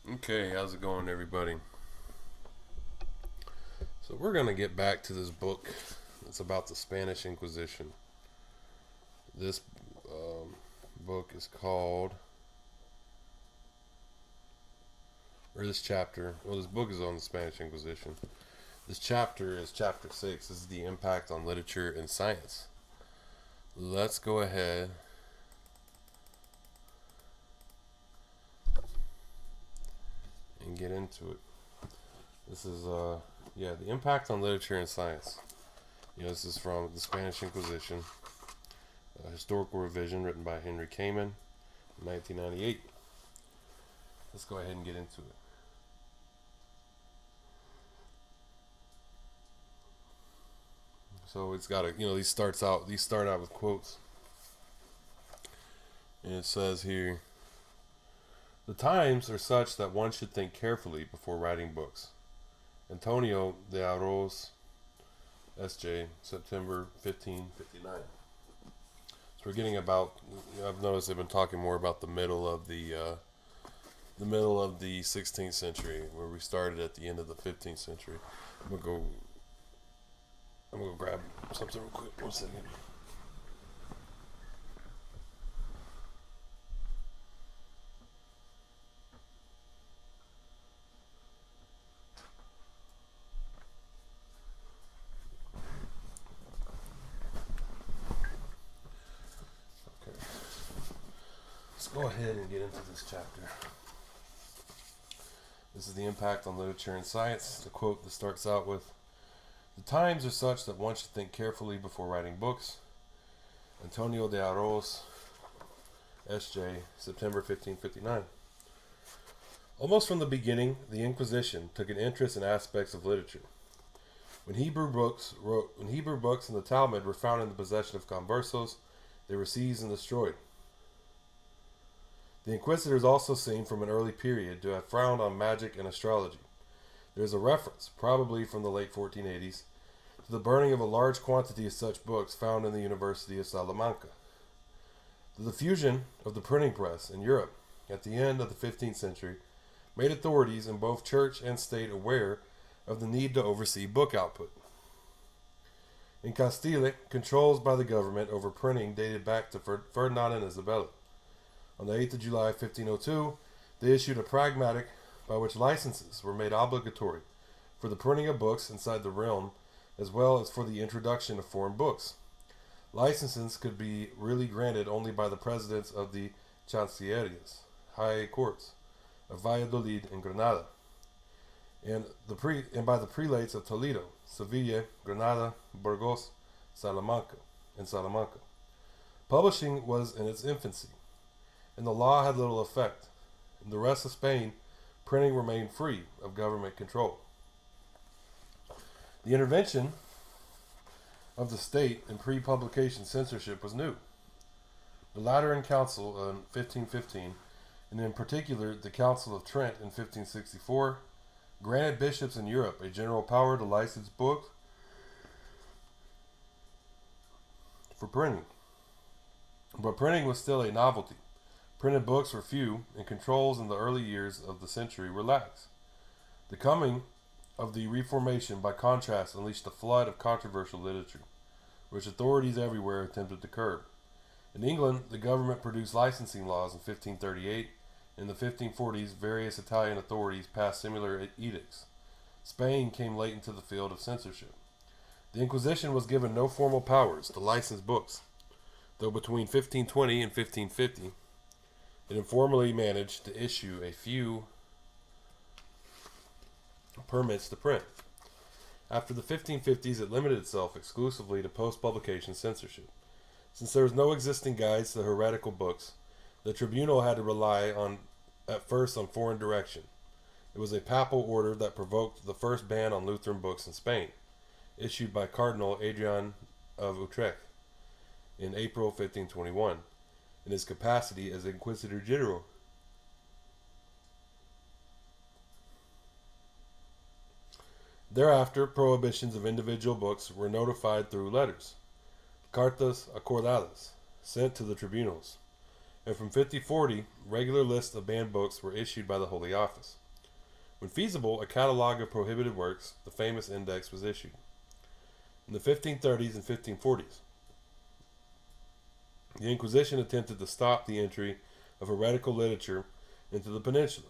Okay, how's it going, everybody? So, we're going to get back to this book. It's about the Spanish Inquisition. This book is called, or this chapter, well, this book is on the Spanish Inquisition. This chapter is chapter 6. This is the impact on literature and science. Let's go ahead and get into it. This is, the impact on literature and science. This is from the Spanish Inquisition, a historical revision written by Henry Kamen in 1998. Let's go ahead and get into it. So it's got a, these start out with quotes, and it says here, the times are such that one should think carefully before writing books. Antonio de Arroz, S.J., September 1559. So we're getting about. I've noticed they've been talking more about the middle of the 16th century, where we started at the end of the 15th century. I'm gonna go grab something real quick. 1 second. Okay. Let's go ahead and get into this chapter. This is the impact on literature and science. The quote that starts out with, the times are such that one should think carefully before writing books. Antonio de Arroz, S.J., September 1559. Almost from the beginning, the Inquisition took an interest in aspects of literature. When Hebrew books and the Talmud were found in the possession of conversos, they were seized and destroyed. The Inquisitors also seem from an early period to have frowned on magic and astrology. There is a reference, probably from the late 1480s, to the burning of a large quantity of such books found in the University of Salamanca. The diffusion of the printing press in Europe at the end of the 15th century made authorities in both church and state aware of the need to oversee book output. In Castile, controls by the government over printing dated back to Ferdinand and Isabella. On the 8th of July 1502, they issued a pragmatic by which licenses were made obligatory for the printing of books inside the realm as well as for the introduction of foreign books. Licenses could be really granted only by the presidents of the chancillerías, high courts, of Valladolid and Granada, and by the prelates of Toledo, Seville, Granada, Burgos, Salamanca. Publishing was in its infancy, and the law had little effect. In the rest of Spain, printing remained free of government control. The intervention of the state in pre-publication censorship was new. The Lateran Council in 1515, and in particular the Council of Trent in 1564, granted bishops in Europe a general power to license books for printing. But printing was still a novelty. Printed books were few, and controls in the early years of the century were lax. The coming of the Reformation, by contrast, unleashed a flood of controversial literature, which authorities everywhere attempted to curb. In England, the government produced licensing laws in 1538. In the 1540s, various Italian authorities passed similar edicts. Spain came late into the field of censorship. The Inquisition was given no formal powers to license books, though between 1520 and 1550, it informally managed to issue a few permits to print. After the 1550s, it limited itself exclusively to post-publication censorship. Since there was no existing guides to heretical books, the tribunal had to rely at first on foreign direction. It was a papal order that provoked the first ban on Lutheran books in Spain, issued by Cardinal Adrian of Utrecht in April 1521, in his capacity as Inquisitor General. Thereafter, prohibitions of individual books were notified through letters, cartas acordadas, sent to the tribunals. and from 5040, regular lists of banned books were issued by the Holy Office. When feasible, a catalog of prohibited works, the famous index, was issued. In the 1530s and 1540s, the Inquisition attempted to stop the entry of heretical literature into the peninsula.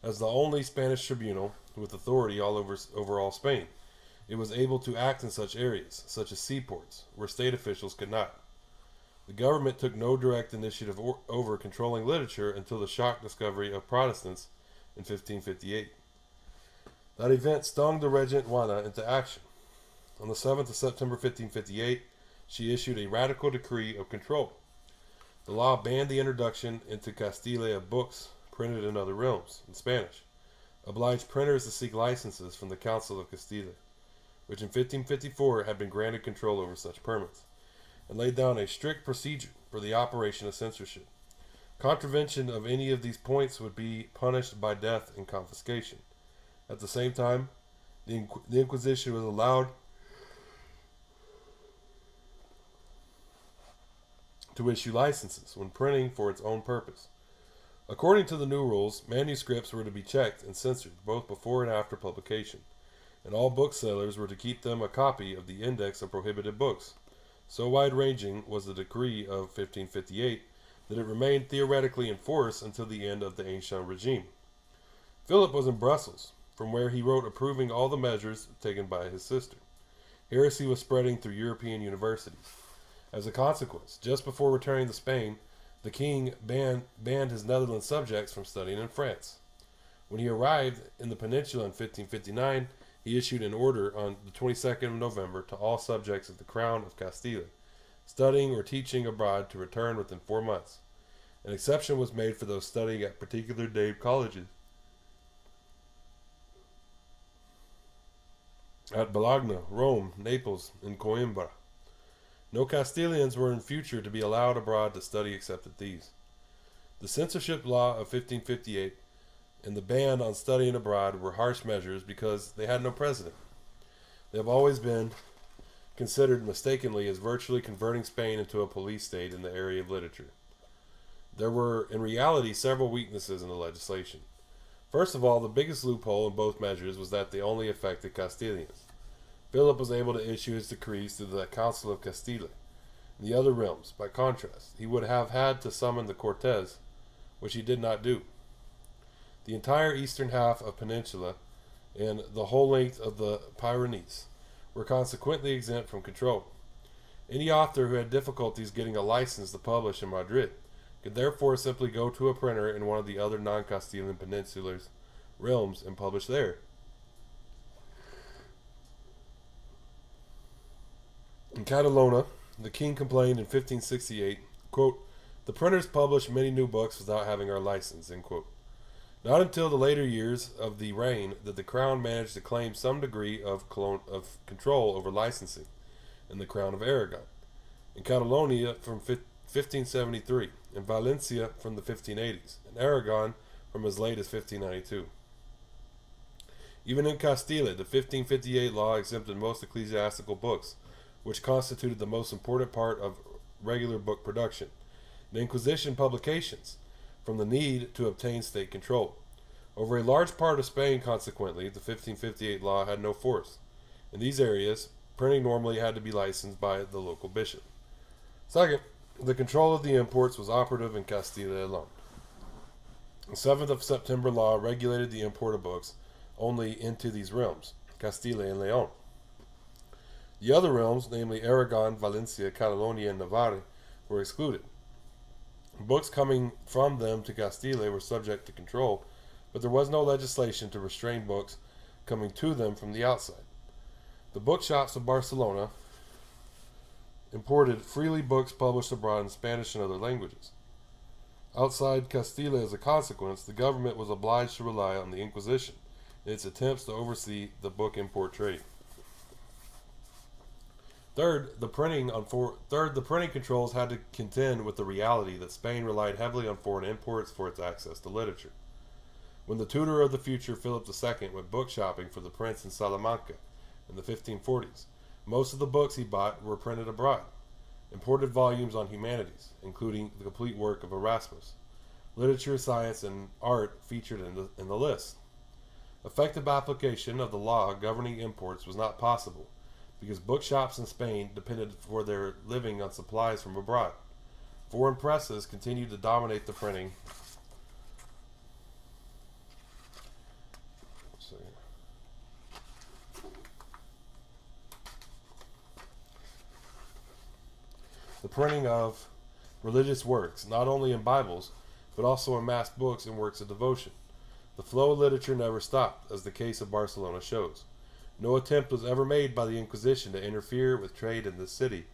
As the only Spanish tribunal with authority over all Spain, it was able to act in such areas, such as seaports, where state officials could not. The government took no direct initiative over controlling literature until the shock discovery of Protestants in 1558. That event stung the Regent Juana into action. On the 7th of September 1558, she issued a radical decree of control. The law banned the introduction into Castile of books printed in other realms, in Spanish, obliged printers to seek licenses from the Council of Castile, which in 1554 had been granted control over such permits, and laid down a strict procedure for the operation of censorship. Contravention of any of these points would be punished by death and confiscation. At the same time, the Inquisition was allowed to issue licenses when printing for its own purpose. According to the new rules, manuscripts were to be checked and censored both before and after publication, and all booksellers were to keep them a copy of the Index of Prohibited Books. So wide-ranging was the decree of 1558 that it remained theoretically in force until the end of the ancient regime. Philip was in Brussels, from where he wrote approving all the measures taken by his sister. Heresy was spreading through European universities. As a consequence, just before returning to Spain, the king banned his Netherlands subjects from studying in France. When he arrived in the peninsula in 1559, he issued an order on the 22nd of November to all subjects of the Crown of Castile, studying or teaching abroad, to return within 4 months. An exception was made for those studying at particular named colleges. At Bologna, Rome, Naples, and Coimbra. No Castilians were in future to be allowed abroad to study except at these. The censorship law of 1558 and the ban on studying abroad were harsh measures because they had no precedent. They have always been considered mistakenly as virtually converting Spain into a police state in the area of literature. There were, in reality, several weaknesses in the legislation. First of all, the biggest loophole in both measures was that they only affected Castilians. Philip was able to issue his decrees through the Council of Castile. In the other realms, by contrast, he would have had to summon the Cortes, which he did not do. The entire eastern half of Peninsula and the whole length of the Pyrenees were consequently exempt from control. Any author who had difficulties getting a license to publish in Madrid could therefore simply go to a printer in one of the other non-Castilian peninsular realms and publish there. In Catalonia, the king complained in 1568, quote, "The printers publish many new books without having our license," end quote. Not until the later years of the reign did the crown manage to claim some degree of control over licensing in the crown of Aragon, in Catalonia from 1573, in Valencia from the 1580s, and Aragon from as late as 1592. Even in Castile, the 1558 law exempted most ecclesiastical books, which constituted the most important part of regular book production, and Inquisition publications, from the need to obtain state control. Over a large part of Spain, consequently, the 1558 law had no force. In these areas, printing normally had to be licensed by the local bishop. Second, the control of the imports was operative in Castile alone. The 7th of September law regulated the import of books only into these realms, Castile and Leon. The other realms, namely Aragon, Valencia, Catalonia, and Navarre, were excluded. Books coming from them to Castile were subject to control, but there was no legislation to restrain books coming to them from the outside. The bookshops of Barcelona imported freely books published abroad in Spanish and other languages. Outside Castile, as a consequence, the government was obliged to rely on the Inquisition in its attempts to oversee the book import trade. Third, the printing controls had to contend with the reality that Spain relied heavily on foreign imports for its access to literature. When the tutor of the future, Philip II, went book shopping for the prince in Salamanca in the 1540s, most of the books he bought were printed abroad. imported volumes on humanities, including the complete work of Erasmus. Literature, science, and art featured in the list. Effective application of the law governing imports was not possible because bookshops in Spain depended for their living on supplies from abroad. Foreign presses continued to dominate the printing. The printing of religious works, not only in Bibles, but also in mass books and works of devotion. The flow of literature never stopped, as the case of Barcelona shows. No attempt was ever made by the Inquisition to interfere with trade in this city.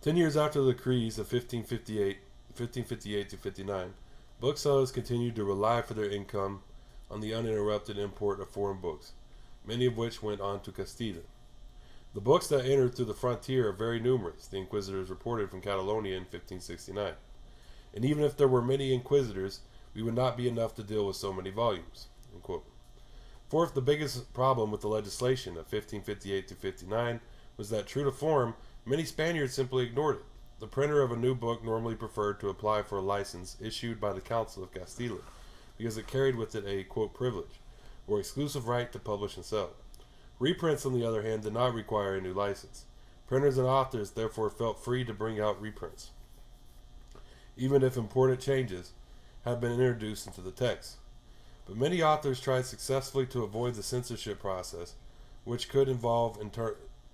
Ten years after the decrees of 1558 to 59, booksellers continued to rely for their income on the uninterrupted import of foreign books, many of which went on to Castile. The books that entered through the frontier are very numerous, the inquisitors reported from Catalonia in 1569. And even if there were many inquisitors, we would not be enough to deal with so many volumes. Unquote. Fourth, the biggest problem with the legislation of 1558 to 59 was that, true to form, many Spaniards simply ignored it. The printer of a new book normally preferred to apply for a license issued by the Council of Castile, because it carried with it a, quote, privilege, or exclusive right to publish and sell. Reprints, on the other hand, did not require a new license. Printers and authors therefore felt free to bring out reprints, even if important changes had been introduced into the text. But many authors tried successfully to avoid the censorship process, which could involve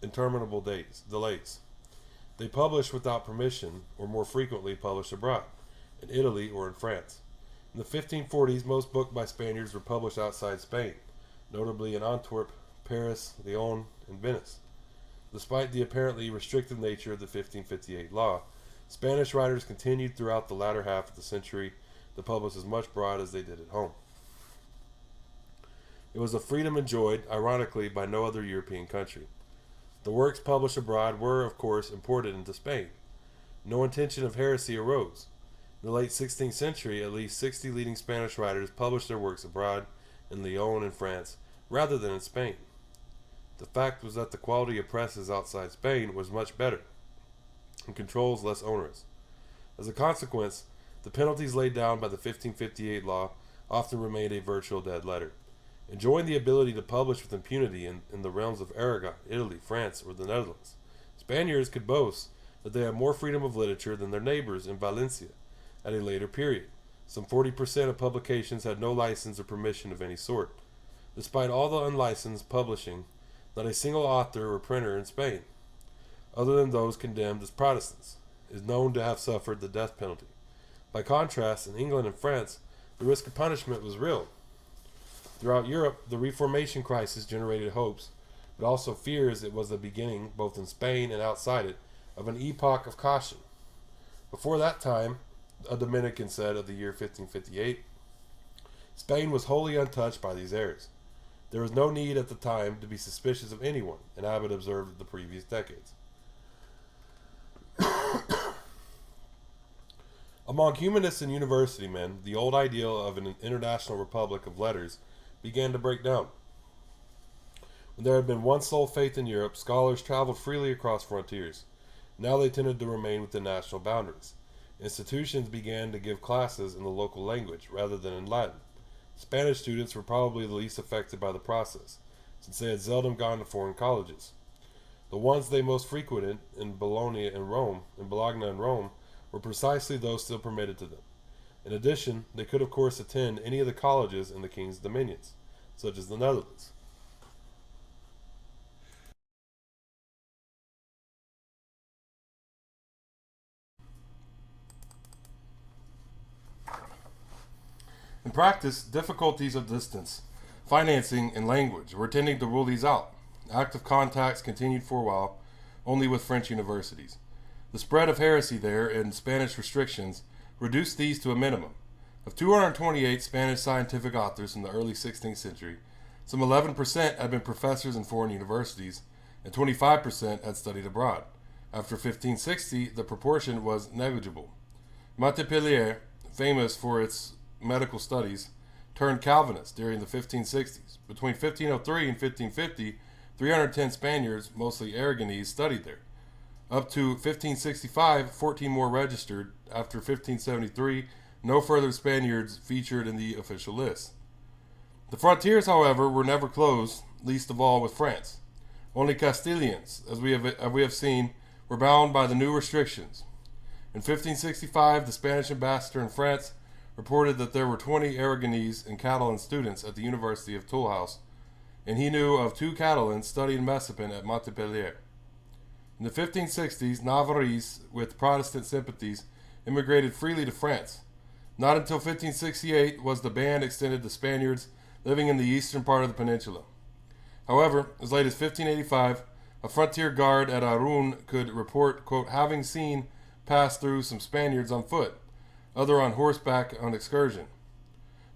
interminable delays. They published without permission, or more frequently published abroad, in Italy or in France. In the 1540s, most books by Spaniards were published outside Spain, notably in Antwerp, Paris, Lyon, and Venice. Despite the apparently restrictive nature of the 1558 law, Spanish writers continued throughout the latter half of the century to publish as much abroad as they did at home. It was a freedom enjoyed, ironically, by no other European country. The works published abroad were, of course, imported into Spain. No intention of heresy arose. In the late 16th century, at least 60 leading Spanish writers published their works abroad, in Lyon and France, rather than in Spain. The fact was that the quality of presses outside Spain was much better, and controls less onerous. As a consequence, the penalties laid down by the 1558 law often remained a virtual dead letter. Enjoying the ability to publish with impunity in the realms of Aragon, Italy, France, or the Netherlands, Spaniards could boast that they had more freedom of literature than their neighbors in Valencia at a later period. Some 40% of publications had no license or permission of any sort. Despite all the unlicensed publishing, not a single author or printer in Spain, other than those condemned as Protestants, is known to have suffered the death penalty. By contrast, in England and France, the risk of punishment was real. Throughout Europe, the Reformation crisis generated hopes, but also fears it was the beginning, both in Spain and outside it, of an epoch of caution. Before that time, a Dominican said of the year 1558, Spain was wholly untouched by these errors. There was no need at the time to be suspicious of anyone, an habit observed in the previous decades. Among humanists and university men, the old ideal of an international republic of letters began to break down. When there had been one sole faith in Europe, scholars traveled freely across frontiers. Now they tended to remain within national boundaries. Institutions began to give classes in the local language rather than in Latin. Spanish students were probably the least affected by the process, since they had seldom gone to foreign colleges. The ones they most frequented in Bologna and Rome, were precisely those still permitted to them. In addition, they could of course attend any of the colleges in the king's dominions, such as the Netherlands. In practice, difficulties of distance, financing, and language were tending to rule these out. Active contacts continued for a while, only with French universities. The spread of heresy there and Spanish restrictions reduced these to a minimum. Of 228 Spanish scientific authors in the early 16th century, some 11% had been professors in foreign universities, and 25% had studied abroad. After 1560, the proportion was negligible. Montpellier, famous for its medical studies, turned Calvinist during the 1560s. Between 1503 and 1550, 310 Spaniards, mostly Aragonese, studied there. Up to 1565, 14 more registered. After 1573, no further Spaniards featured in the official list. The frontiers, however, were never closed, least of all with France. Only Castilians, as we have seen, were bound by the new restrictions. In 1565, the Spanish ambassador in France reported that there were 20 Aragonese and Catalan students at the University of Toulouse, and he knew of 2 Catalans studying Messapin at Montpellier. In the 1560s, Navarrese, with Protestant sympathies, immigrated freely to France. Not until 1568 was the ban extended to Spaniards living in the eastern part of the peninsula. However, as late as 1585, a frontier guard at Arun could report, quote, having seen pass through some Spaniards on foot, other on horseback on excursion,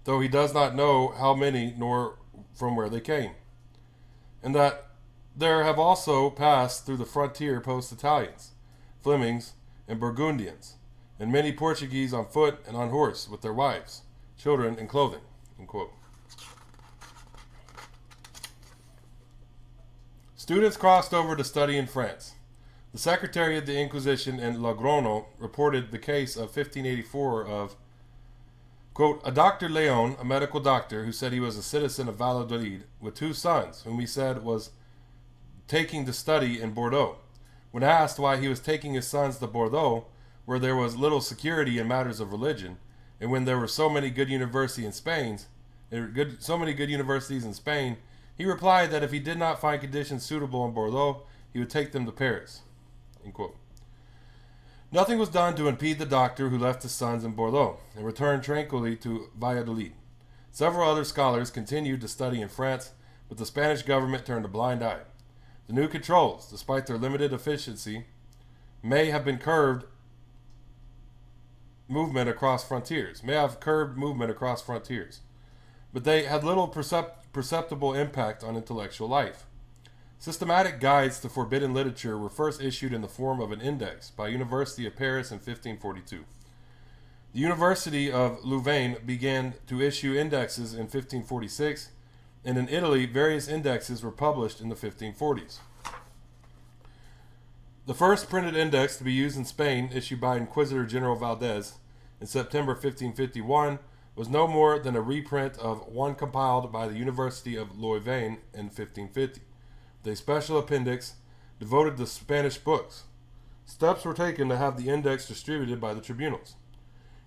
though he does not know how many nor from where they came, and that there have also passed through the frontier post-Italians, Flemings, and Burgundians, and many Portuguese on foot and on horse with their wives, children, and clothing, unquote. Students crossed over to study in France. The Secretary of the Inquisition in Logrono reported the case of 1584 of, quote, a Dr. Leon, a medical doctor who said he was a citizen of Valladolid, with 2 sons, whom he said was taking to study in Bordeaux. When asked why he was taking his sons to Bordeaux, where there was little security in matters of religion, and when there were so many good universities in Spain, he replied that if he did not find conditions suitable in Bordeaux, he would take them to Paris. End quote. Nothing was done to impede the doctor who left his sons in Bordeaux and returned tranquilly to Valladolid. Several other scholars continued to study in France, but the Spanish government turned a blind eye. The new controls, despite their limited efficiency, may have curbed movement across frontiers, but they had little perceptible impact on intellectual life. Systematic guides to forbidden literature were first issued in the form of an index by University of Paris in 1542. The University of Louvain began to issue indexes in 1546, and in Italy various indexes were published in the 1540s. The first printed index to be used in Spain, issued by Inquisitor General Valdez in September 1551, was no more than a reprint of one compiled by the University of Louvain in 1550. The special appendix devoted to Spanish books. Steps were taken to have the index distributed by the tribunals.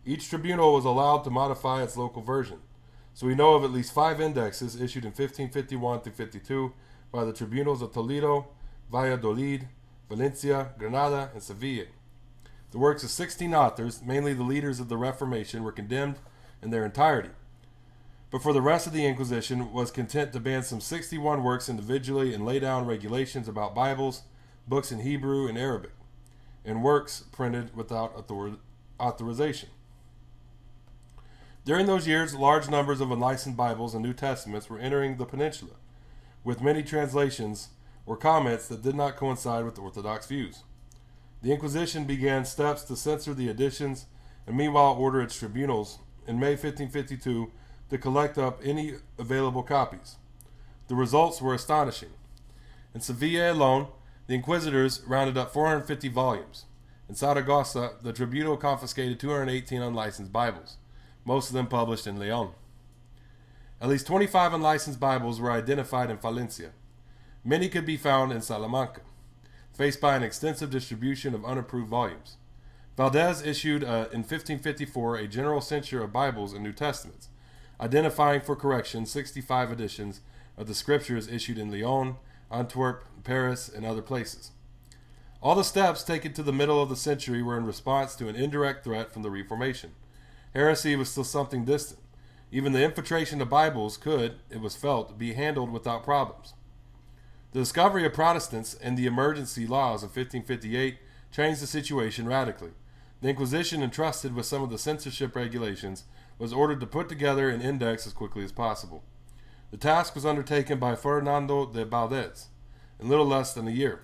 Each tribunal was allowed to modify its local version, so we know of at least 5 indexes issued in 1551 through 52 by the tribunals of Toledo, Valladolid, Valencia, Granada, and Seville. The works of 16 authors, mainly the leaders of the Reformation, were condemned in their entirety, but for the rest of the Inquisition was content to ban some 61 works individually and lay down regulations about Bibles, books in Hebrew and Arabic, and works printed without authorization. During those years, large numbers of unlicensed Bibles and New Testaments were entering the peninsula, with many translations or comments that did not coincide with Orthodox views. The Inquisition began steps to censor the editions and meanwhile ordered its tribunals in May 1552 to collect up any available copies. The results were astonishing. In Seville alone, the inquisitors rounded up 450 volumes. In Saragossa, the tribunal confiscated 218 unlicensed Bibles, most of them published in Leon. At least 25 unlicensed Bibles were identified in Valencia. Many could be found in Salamanca, faced by an extensive distribution of unapproved volumes. Valdez issued in 1554 a general censure of Bibles and New Testaments, identifying for correction 65 editions of the scriptures issued in Lyon, Antwerp, Paris, and other places. All the steps taken to the middle of the century were in response to an indirect threat from the Reformation. Heresy was still something distant. Even the infiltration of Bibles could, it was felt, be handled without problems. The discovery of Protestants and the emergency laws of 1558 changed the situation radically. The Inquisition, entrusted with some of the censorship regulations, was ordered to put together an index as quickly as possible. The task was undertaken by Fernando de Valdez in little less than a year.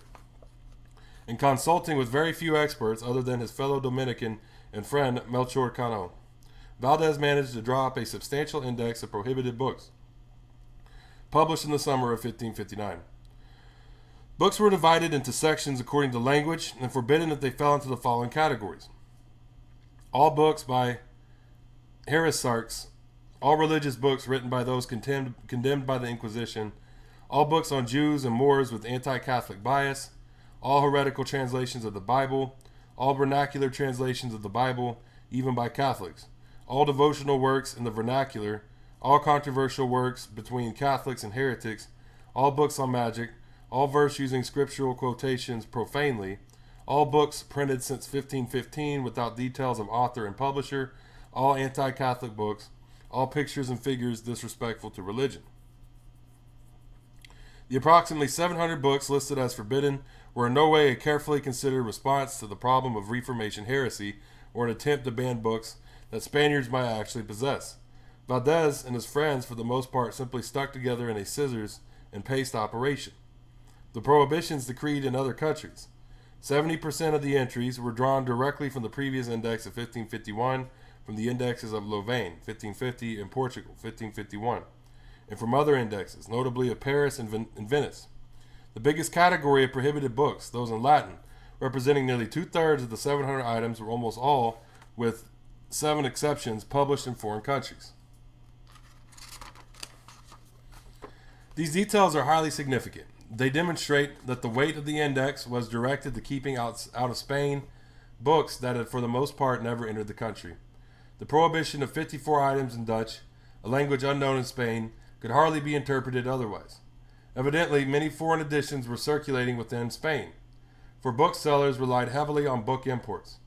In consulting with very few experts other than his fellow Dominican and friend Melchor Cano, Valdez managed to draw up a substantial index of prohibited books, published in the summer of 1559. Books were divided into sections according to language and forbidden if they fell into the following categories: all books by heresiarchs, all religious books written by those condemned by the Inquisition, all books on Jews and Moors with anti-Catholic bias, all heretical translations of the Bible, all vernacular translations of the Bible, even by Catholics, all devotional works in the vernacular, all controversial works between Catholics and heretics, all books on magic, all verse using scriptural quotations profanely, all books printed since 1515 without details of author and publisher, all anti-Catholic books, all pictures and figures disrespectful to religion. The approximately 700 books listed as forbidden were in no way a carefully considered response to the problem of Reformation heresy or an attempt to ban books that Spaniards might actually possess. Valdez and his friends, for the most part, simply stuck together in a scissors and paste operation. The prohibitions decreed in other countries. 70% of the entries were drawn directly from the previous index of 1551, from the indexes of Louvain, 1550, and Portugal, 1551, and from other indexes, notably of Paris and Venice. The biggest category of prohibited books, those in Latin, representing nearly 2/3 of the 700 items, were almost all, with 7 exceptions, published in foreign countries. These details are highly significant. They demonstrate that the weight of the index was directed to keeping out of Spain books that had for the most part never entered the country. The prohibition of 54 items in Dutch, a language unknown in Spain, could hardly be interpreted otherwise. Evidently, many foreign editions were circulating within Spain, for booksellers relied heavily on book imports.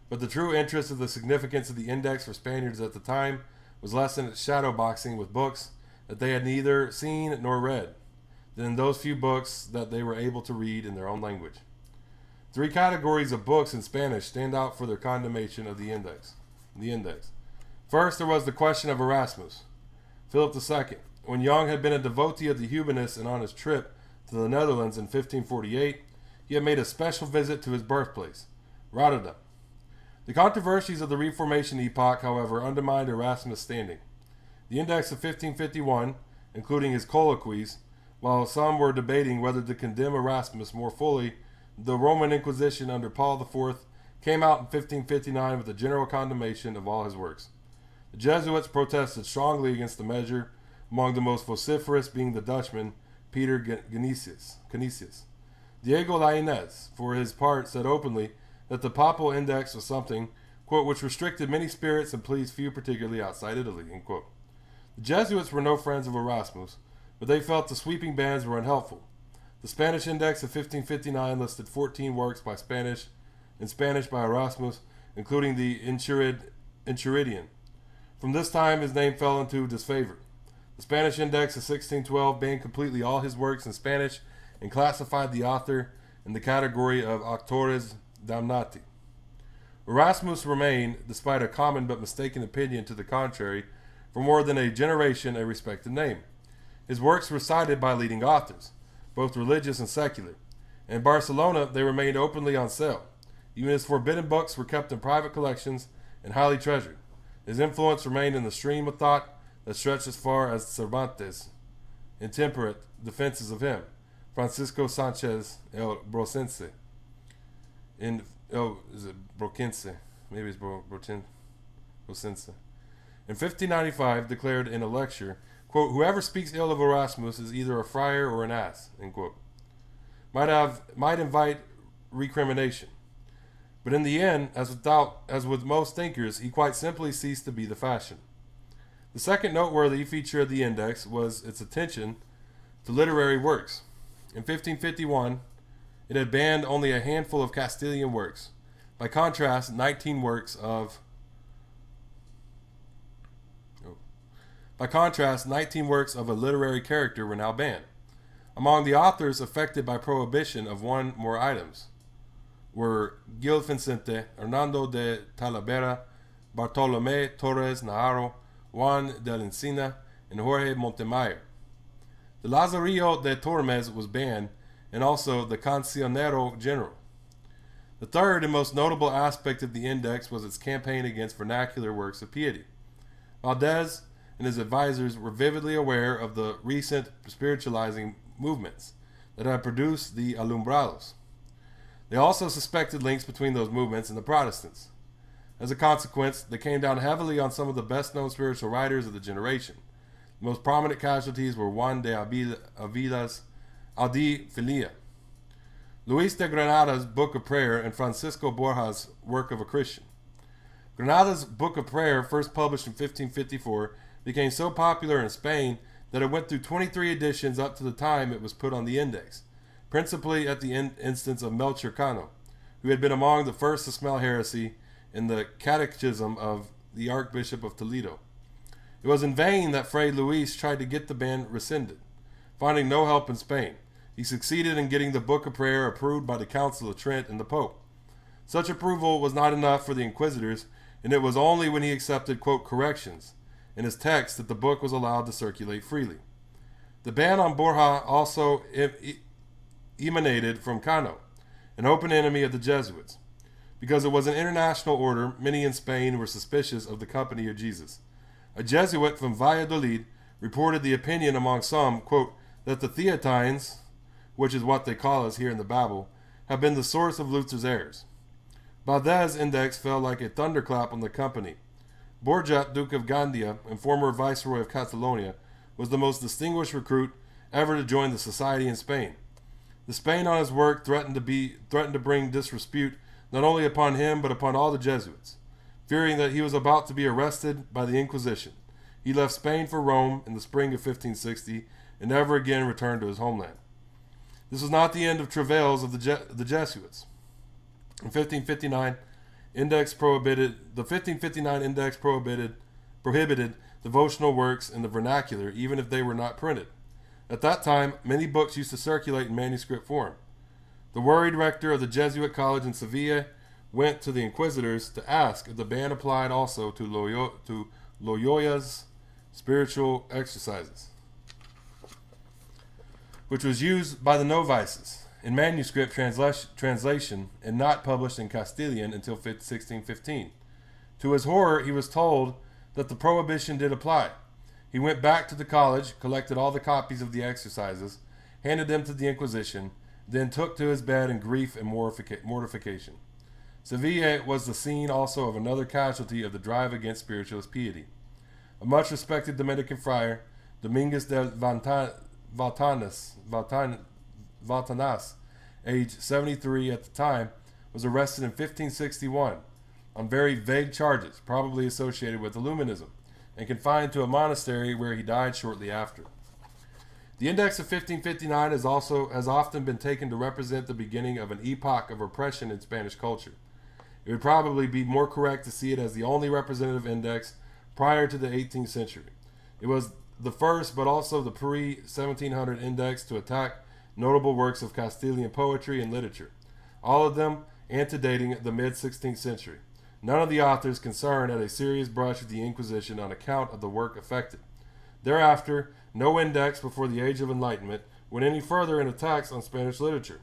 But the true interest of the significance of the index for Spaniards at the time was less in its shadowboxing with books that they had neither seen nor read, than in those few books that they were able to read in their own language. 3 categories of books in Spanish stand out for their condemnation of the index. First, there was the question of Erasmus. Philip II, when young, had been a devotee of the Humanists, and on his trip to the Netherlands in 1548, he had made a special visit to his birthplace, Rotterdam. The controversies of the Reformation epoch, however, undermined Erasmus' standing. The index of 1551, including his colloquies, while some were debating whether to condemn Erasmus more fully, the Roman Inquisition under Paul IV came out in 1559 with a general condemnation of all his works. The Jesuits protested strongly against the measure, among the most vociferous being the Dutchman Peter Canisius. Diego Lainez, for his part, said openly that the papal index was something, quote, which restricted many spirits and pleased few, particularly outside Italy, end quote. The Jesuits were no friends of Erasmus, but they felt the sweeping bans were unhelpful. The Spanish index of 1559 listed 14 works in Spanish by Erasmus, including the Enchiridion. From this time, his name fell into disfavor. The Spanish index of 1612 banned completely all his works in Spanish and classified the author in the category of autores damnati. Erasmus remained, despite a common but mistaken opinion to the contrary, for more than a generation a respected name. His works were cited by leading authors, both religious and secular. In Barcelona, they remained openly on sale. Even his forbidden books were kept in private collections and highly treasured. His influence remained in the stream of thought that stretched as far as Cervantes' intemperate defenses of him, Francisco Sanchez el Brocense. Is it Brocense? Maybe it's Brocense. In 1595, declared in a lecture, quote, whoever speaks ill of Erasmus is either a friar or an ass, end quote. Might invite recrimination. But in the end, as with most thinkers, he quite simply ceased to be the fashion. The second noteworthy feature of the index was its attention to literary works. In 1551, it had banned only a handful of Castilian works. By contrast, 19 works of a literary character were now banned. Among the authors affected by prohibition of one more items were Gil Vicente, Hernando de Talavera, Bartolomé Torres Naharro, Juan de Encina, and Jorge Montemayor. The Lazarillo de Tormes was banned, and also the Cancionero General. The third and most notable aspect of the index was its campaign against vernacular works of piety. Valdez and his advisors were vividly aware of the recent spiritualizing movements that had produced the Alumbrados. They also suspected links between those movements and the Protestants. As a consequence, they came down heavily on some of the best-known spiritual writers of the generation. The most prominent casualties were Juan de Avila's Aldi Filia, Luis de Granada's Book of Prayer, and Francisco Borja's Work of a Christian. Granada's Book of Prayer, first published in 1554, became so popular in Spain that it went through 23 editions up to the time it was put on the index, principally at the instance of Melchor Cano, who had been among the first to smell heresy in the catechism of the Archbishop of Toledo. It was in vain that Fray Luis tried to get the ban rescinded. Finding no help in Spain, he succeeded in getting the Book of Prayer approved by the Council of Trent and the Pope. Such approval was not enough for the Inquisitors, and it was only when he accepted, quote, corrections in his text that the book was allowed to circulate freely. The ban on Borja also emanated from Cano, an open enemy of the Jesuits. Because it was an international order, many in Spain were suspicious of the Company of Jesus. A Jesuit from Valladolid reported the opinion among some, quote, that the Theatines, which is what they call us here in the Bible, have been the source of Luther's errors. Valdez's index fell like a thunderclap on the company. Borja, Duke of Gandia and former Viceroy of Catalonia, was the most distinguished recruit ever to join the society in Spain. The Spain on his work threatened to bring disrepute not only upon him but upon all the Jesuits. Fearing that he was about to be arrested by the Inquisition, he left Spain for Rome in the spring of 1560 and never again returned to his homeland. This was not the end of travails of the Jesuits. In 1559, the 1559 index prohibited devotional works in the vernacular, even if they were not printed. At that time, many books used to circulate in manuscript form. The worried rector of the Jesuit college in Sevilla went to the Inquisitors to ask if the ban applied also to Loyola's spiritual exercises, which was used by the novices in manuscript translation and not published in Castilian until 1615. To his horror, he was told that the prohibition did apply. He went back to the college, collected all the copies of the exercises, handed them to the Inquisition, then took to his bed in grief and mortification. Sevilla was the scene also of another casualty of the drive against spiritualist piety. A much respected Dominican friar, Dominguez de Valtanas, aged 73 at the time, was arrested in 1561 on very vague charges, probably associated with Illuminism, and confined to a monastery where he died shortly after. The Index of 1559 has often been taken to represent the beginning of an epoch of oppression in Spanish culture. It would probably be more correct to see it as the only representative index prior to the 18th century. It was the first, but also the pre-1700 index to attack notable works of Castilian poetry and literature, all of them antedating the mid-16th century. None of the authors concerned had a serious brush with the Inquisition on account of the work affected. Thereafter, no index before the Age of Enlightenment went any further in attacks on Spanish literature.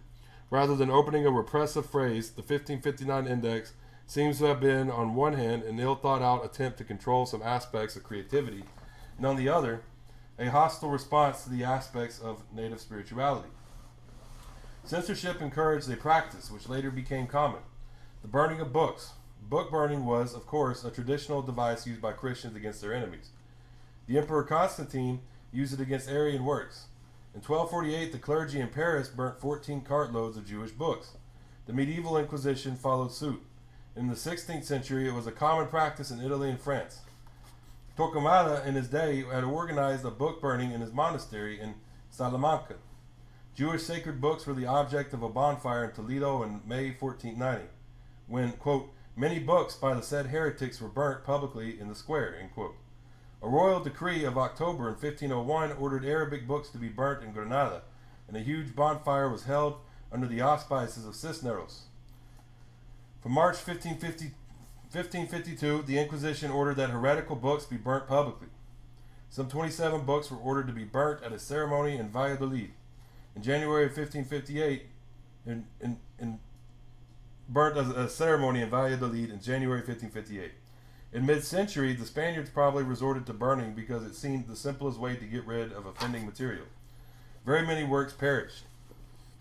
Rather than opening a repressive phrase, the 1559 index seems to have been, on one hand, an ill-thought-out attempt to control some aspects of creativity, and on the other, a hostile response to the aspects of native spirituality. Censorship encouraged a practice which later became common: the burning of books. Book burning was, of course, a traditional device used by Christians against their enemies. The Emperor Constantine used it against Arian works. In 1248, the clergy in Paris burnt 14 cartloads of Jewish books. The medieval Inquisition followed suit. In the 16th century, it was a common practice in Italy and France. Torquemada, in his day, had organized a book burning in his monastery in Salamanca. Jewish sacred books were the object of a bonfire in Toledo in May 1490, when, quote, many books by the said heretics were burnt publicly in the square, end quote. A royal decree of October in 1501 ordered Arabic books to be burnt in Granada, and a huge bonfire was held under the auspices of Cisneros. From March 1552, the Inquisition ordered that heretical books be burnt publicly. Some 27 books were ordered to be burnt at a ceremony in Valladolid. In January of 1558, burnt as a ceremony in Valladolid in January 1558. In mid-century, the Spaniards probably resorted to burning because it seemed the simplest way to get rid of offending material. Very many works perished.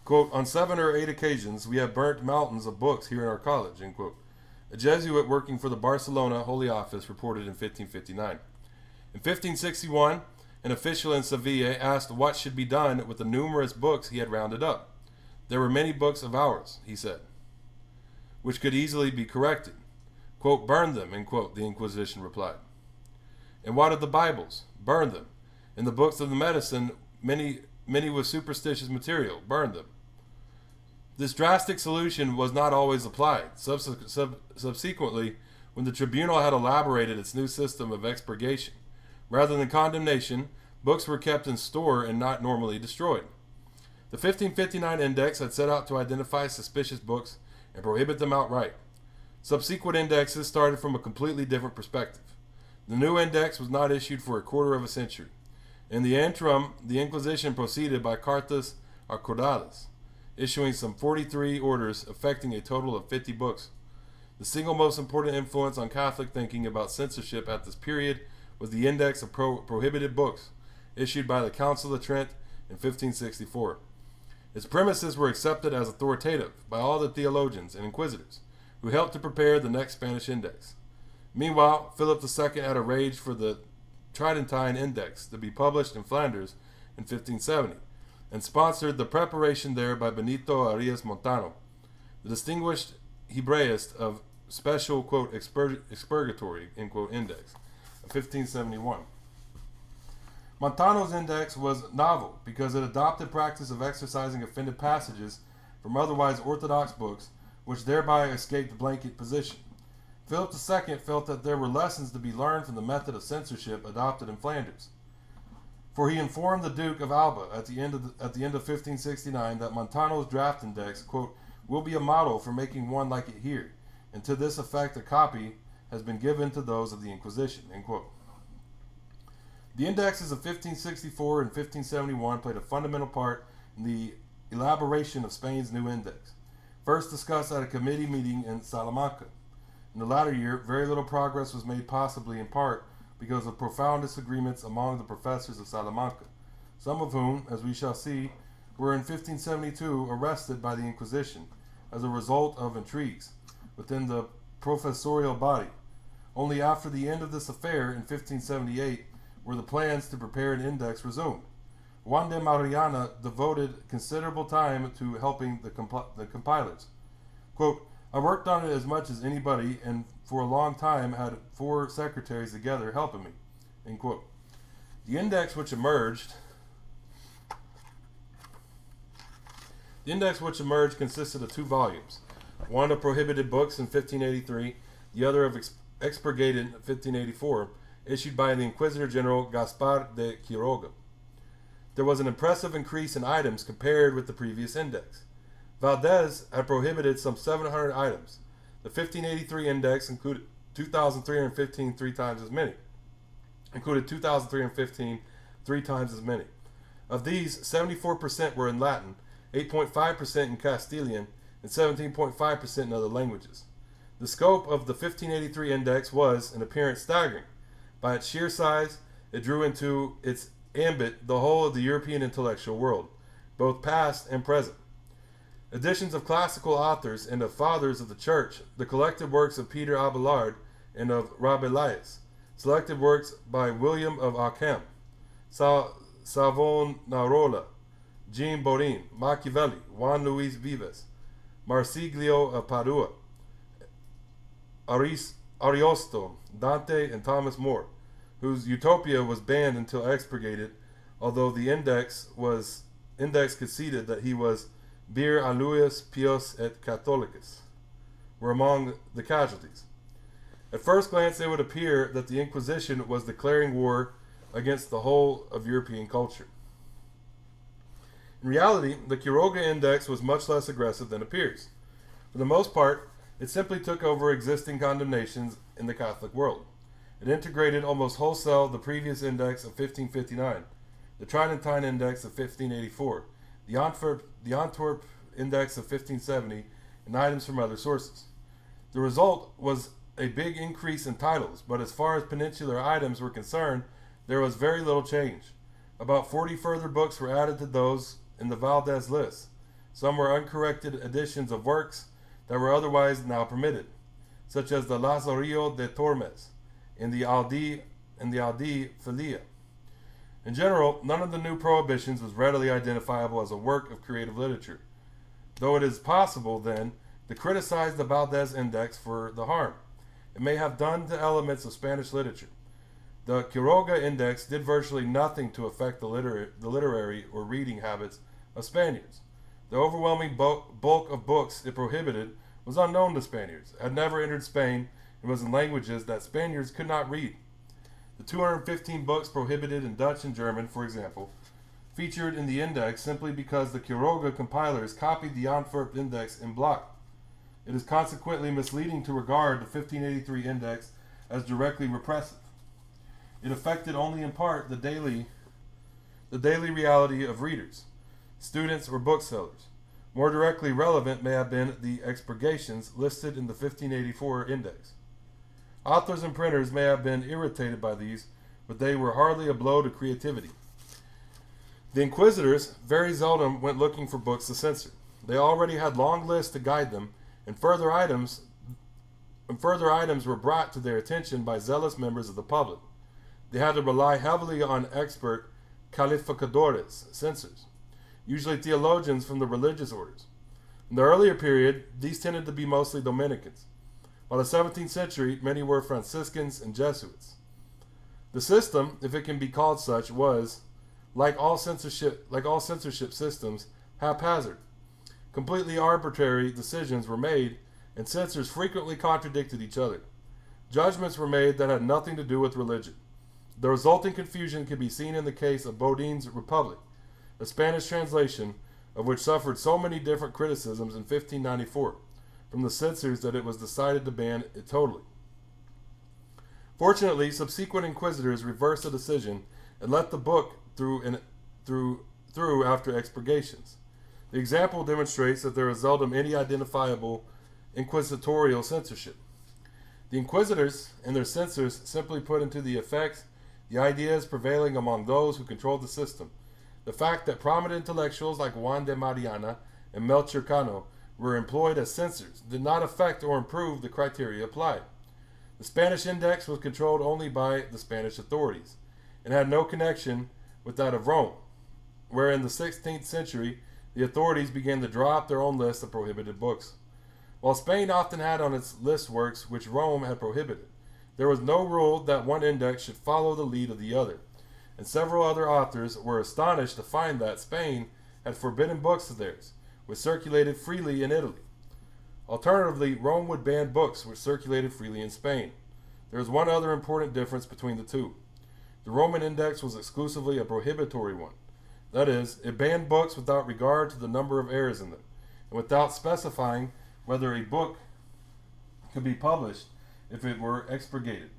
Quote, on 7 or 8 occasions, we have burnt mountains of books here in our college, end quote. A Jesuit working for the Barcelona Holy Office reported in 1559. In 1561, an official in Seville asked what should be done with the numerous books he had rounded up. There were many books of ours, he said, which could easily be corrected. Quote, burn them, end quote, the Inquisition replied. And what of the Bibles? Burn them. And the books of the medicine, many with superstitious material, burn them. This drastic solution was not always applied. Subsequently, when the tribunal had elaborated its new system of expurgation, rather than condemnation, books were kept in store and not normally destroyed. The 1559 Index had set out to identify suspicious books and prohibit them outright. Subsequent indexes started from a completely different perspective. The new index was not issued for a quarter of a century. In the interim, the Inquisition proceeded by cartas acordadas, issuing some 43 orders affecting a total of 50 books. The single most important influence on Catholic thinking about censorship at this period was the Index of Prohibited Books, issued by the Council of Trent in 1564. Its premises were accepted as authoritative by all the theologians and inquisitors, who helped to prepare the next Spanish index. Meanwhile, Philip II had arranged for the Tridentine Index to be published in Flanders in 1570, and sponsored the preparation there by Benito Arias Montano, the distinguished Hebraist of special, quote, expurgatory, end quote, index of 1571. Montano's index was novel because it adopted practice of exercising offended passages from otherwise orthodox books, which thereby escaped blanket position. Philip II felt that there were lessons to be learned from the method of censorship adopted in Flanders. For he informed the Duke of Alba at the end of 1569 that Montano's draft index, quote, will be a model for making one like it here, and to this effect a copy has been given to those of the Inquisition, end quote. The indexes of 1564 and 1571 played a fundamental part in the elaboration of Spain's new index, first discussed at a committee meeting in Salamanca. In the latter year, very little progress was made, possibly in part because of profound disagreements among the professors of Salamanca, some of whom, as we shall see, were in 1572 arrested by the Inquisition as a result of intrigues within the professorial body. Only after the end of this affair in 1578 were the plans to prepare an index resumed. Juan de Mariana devoted considerable time to helping the compilers. Quote, I worked on it as much as anybody, and for a long time had 4 secretaries together helping me, end quote. The index which emerged consisted of 2 volumes, one of prohibited books in 1583, the other of expurgated in 1584, issued by the Inquisitor General Gaspar de Quiroga. There was an impressive increase in items compared with the previous index. Valdez had prohibited some 700 items. The 1583 index included 2,315 3 times as many. Of these, 74% were in Latin, 8.5% in Castilian, and 17.5% in other languages. The scope of the 1583 index was, in appearance, staggering. By its sheer size, it drew into its ambit the whole of the European intellectual world, both past and present. Editions of classical authors and of fathers of the church, the collected works of Peter Abelard and of Rabelais, selected works by William of Ockham, Savonarola, Jean Bodin, Machiavelli, Juan Luis Vives, Marsiglio of Padua, Ariosto, Dante, and Thomas More, whose Utopia was banned until expurgated, although the index conceded that he was vir aluius pios et catholicus, were among the casualties. At first glance, it would appear that the Inquisition was declaring war against the whole of European culture. In reality, the Quiroga Index was much less aggressive than appears. For the most part, it simply took over existing condemnations in the Catholic world. It integrated almost wholesale the previous index of 1559, the Tridentine Index of 1584, the Antwerp Index of 1570, and items from other sources. The result was a big increase in titles, but as far as peninsular items were concerned, there was very little change. About 40 further books were added to those in the Valdez list. Some were uncorrected editions of works that were otherwise now permitted, such as the Lazarillo de Tormes and the Aldi Filia. In general, none of the new prohibitions was readily identifiable as a work of creative literature, though it is possible, then, to criticize the Valdez Index for the harm it may have done to elements of Spanish literature. The Quiroga Index did virtually nothing to affect the literary or reading habits of Spaniards. The overwhelming bulk of books it prohibited was unknown to Spaniards, had never entered Spain, and was in languages that Spaniards could not read. The 215 books prohibited in Dutch and German, for example, featured in the index simply because the Quiroga compilers copied the Antwerp Index in block. It is consequently misleading to regard the 1583 Index as directly repressive. It affected only in part the daily reality of readers, students, or booksellers. More directly relevant may have been the expurgations listed in the 1584 Index. Authors and printers may have been irritated by these, but they were hardly a blow to creativity. The inquisitors very seldom went looking for books to censor. They already had long lists to guide them, and further items were brought to their attention by zealous members of the public. They had to rely heavily on expert calificadores, censors, usually theologians from the religious orders. In the earlier period, these tended to be mostly Dominicans. By the 17th century, many were Franciscans and Jesuits. The system, if it can be called such, was, like all censorship systems, haphazard. Completely arbitrary decisions were made, and censors frequently contradicted each other. Judgments were made that had nothing to do with religion. The resulting confusion can be seen in the case of Bodin's Republic, a Spanish translation of which suffered so many different criticisms in 1594 from the censors that it was decided to ban it totally. Fortunately, subsequent inquisitors reversed the decision and let the book through after expurgations. The example demonstrates that there is seldom any identifiable inquisitorial censorship. The inquisitors and their censors simply put into the effect the ideas prevailing among those who controlled the system. The fact that prominent intellectuals like Juan de Mariana and Melchor Cano were employed as censors did not affect or improve the criteria applied. The Spanish index was controlled only by the Spanish authorities and had no connection with that of Rome, where in the 16th century the authorities began to draw up their own list of prohibited books. While Spain often had on its list works which Rome had prohibited, there was no rule that one index should follow the lead of the other, and several other authors were astonished to find that Spain had forbidden books of theirs, which circulated freely in Italy. Alternatively, Rome would ban books which circulated freely in Spain. There is one other important difference between the two. The Roman index was exclusively a prohibitory one. That is, it banned books without regard to the number of errors in them, and without specifying whether a book could be published if it were expurgated.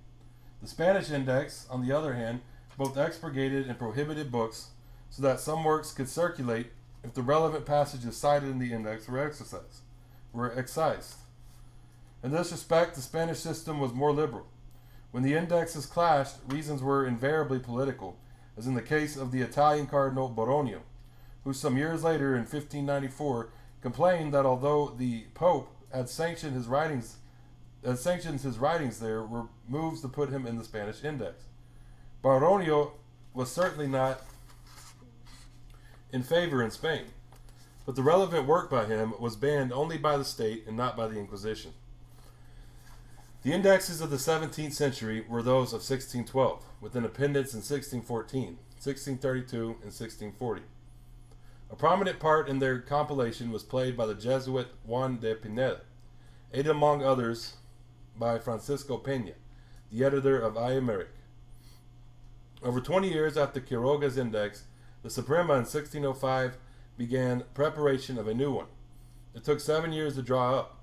The Spanish index, on the other hand, both expurgated and prohibited books, so that some works could circulate if the relevant passages cited in the index were excised. In this respect, the Spanish system was more liberal. When the indexes clashed, reasons were invariably political, as in the case of the Italian Cardinal Borromeo, who some years later in 1594 complained that although the Pope had sanctioned his writings there were moves to put him in the Spanish index. Borromeo was certainly not in favor in Spain, but the relevant work by him was banned only by the state and not by the Inquisition. The indexes of the 17th century were those of 1612, with an appendix in 1614, 1632, and 1640. A prominent part in their compilation was played by the Jesuit Juan de Pineda, aided among others by Francisco Peña, the editor of Ayameric. Over 20 years after Quiroga's index, the Suprema in 1605 began preparation of a new one. It took 7 years to draw up.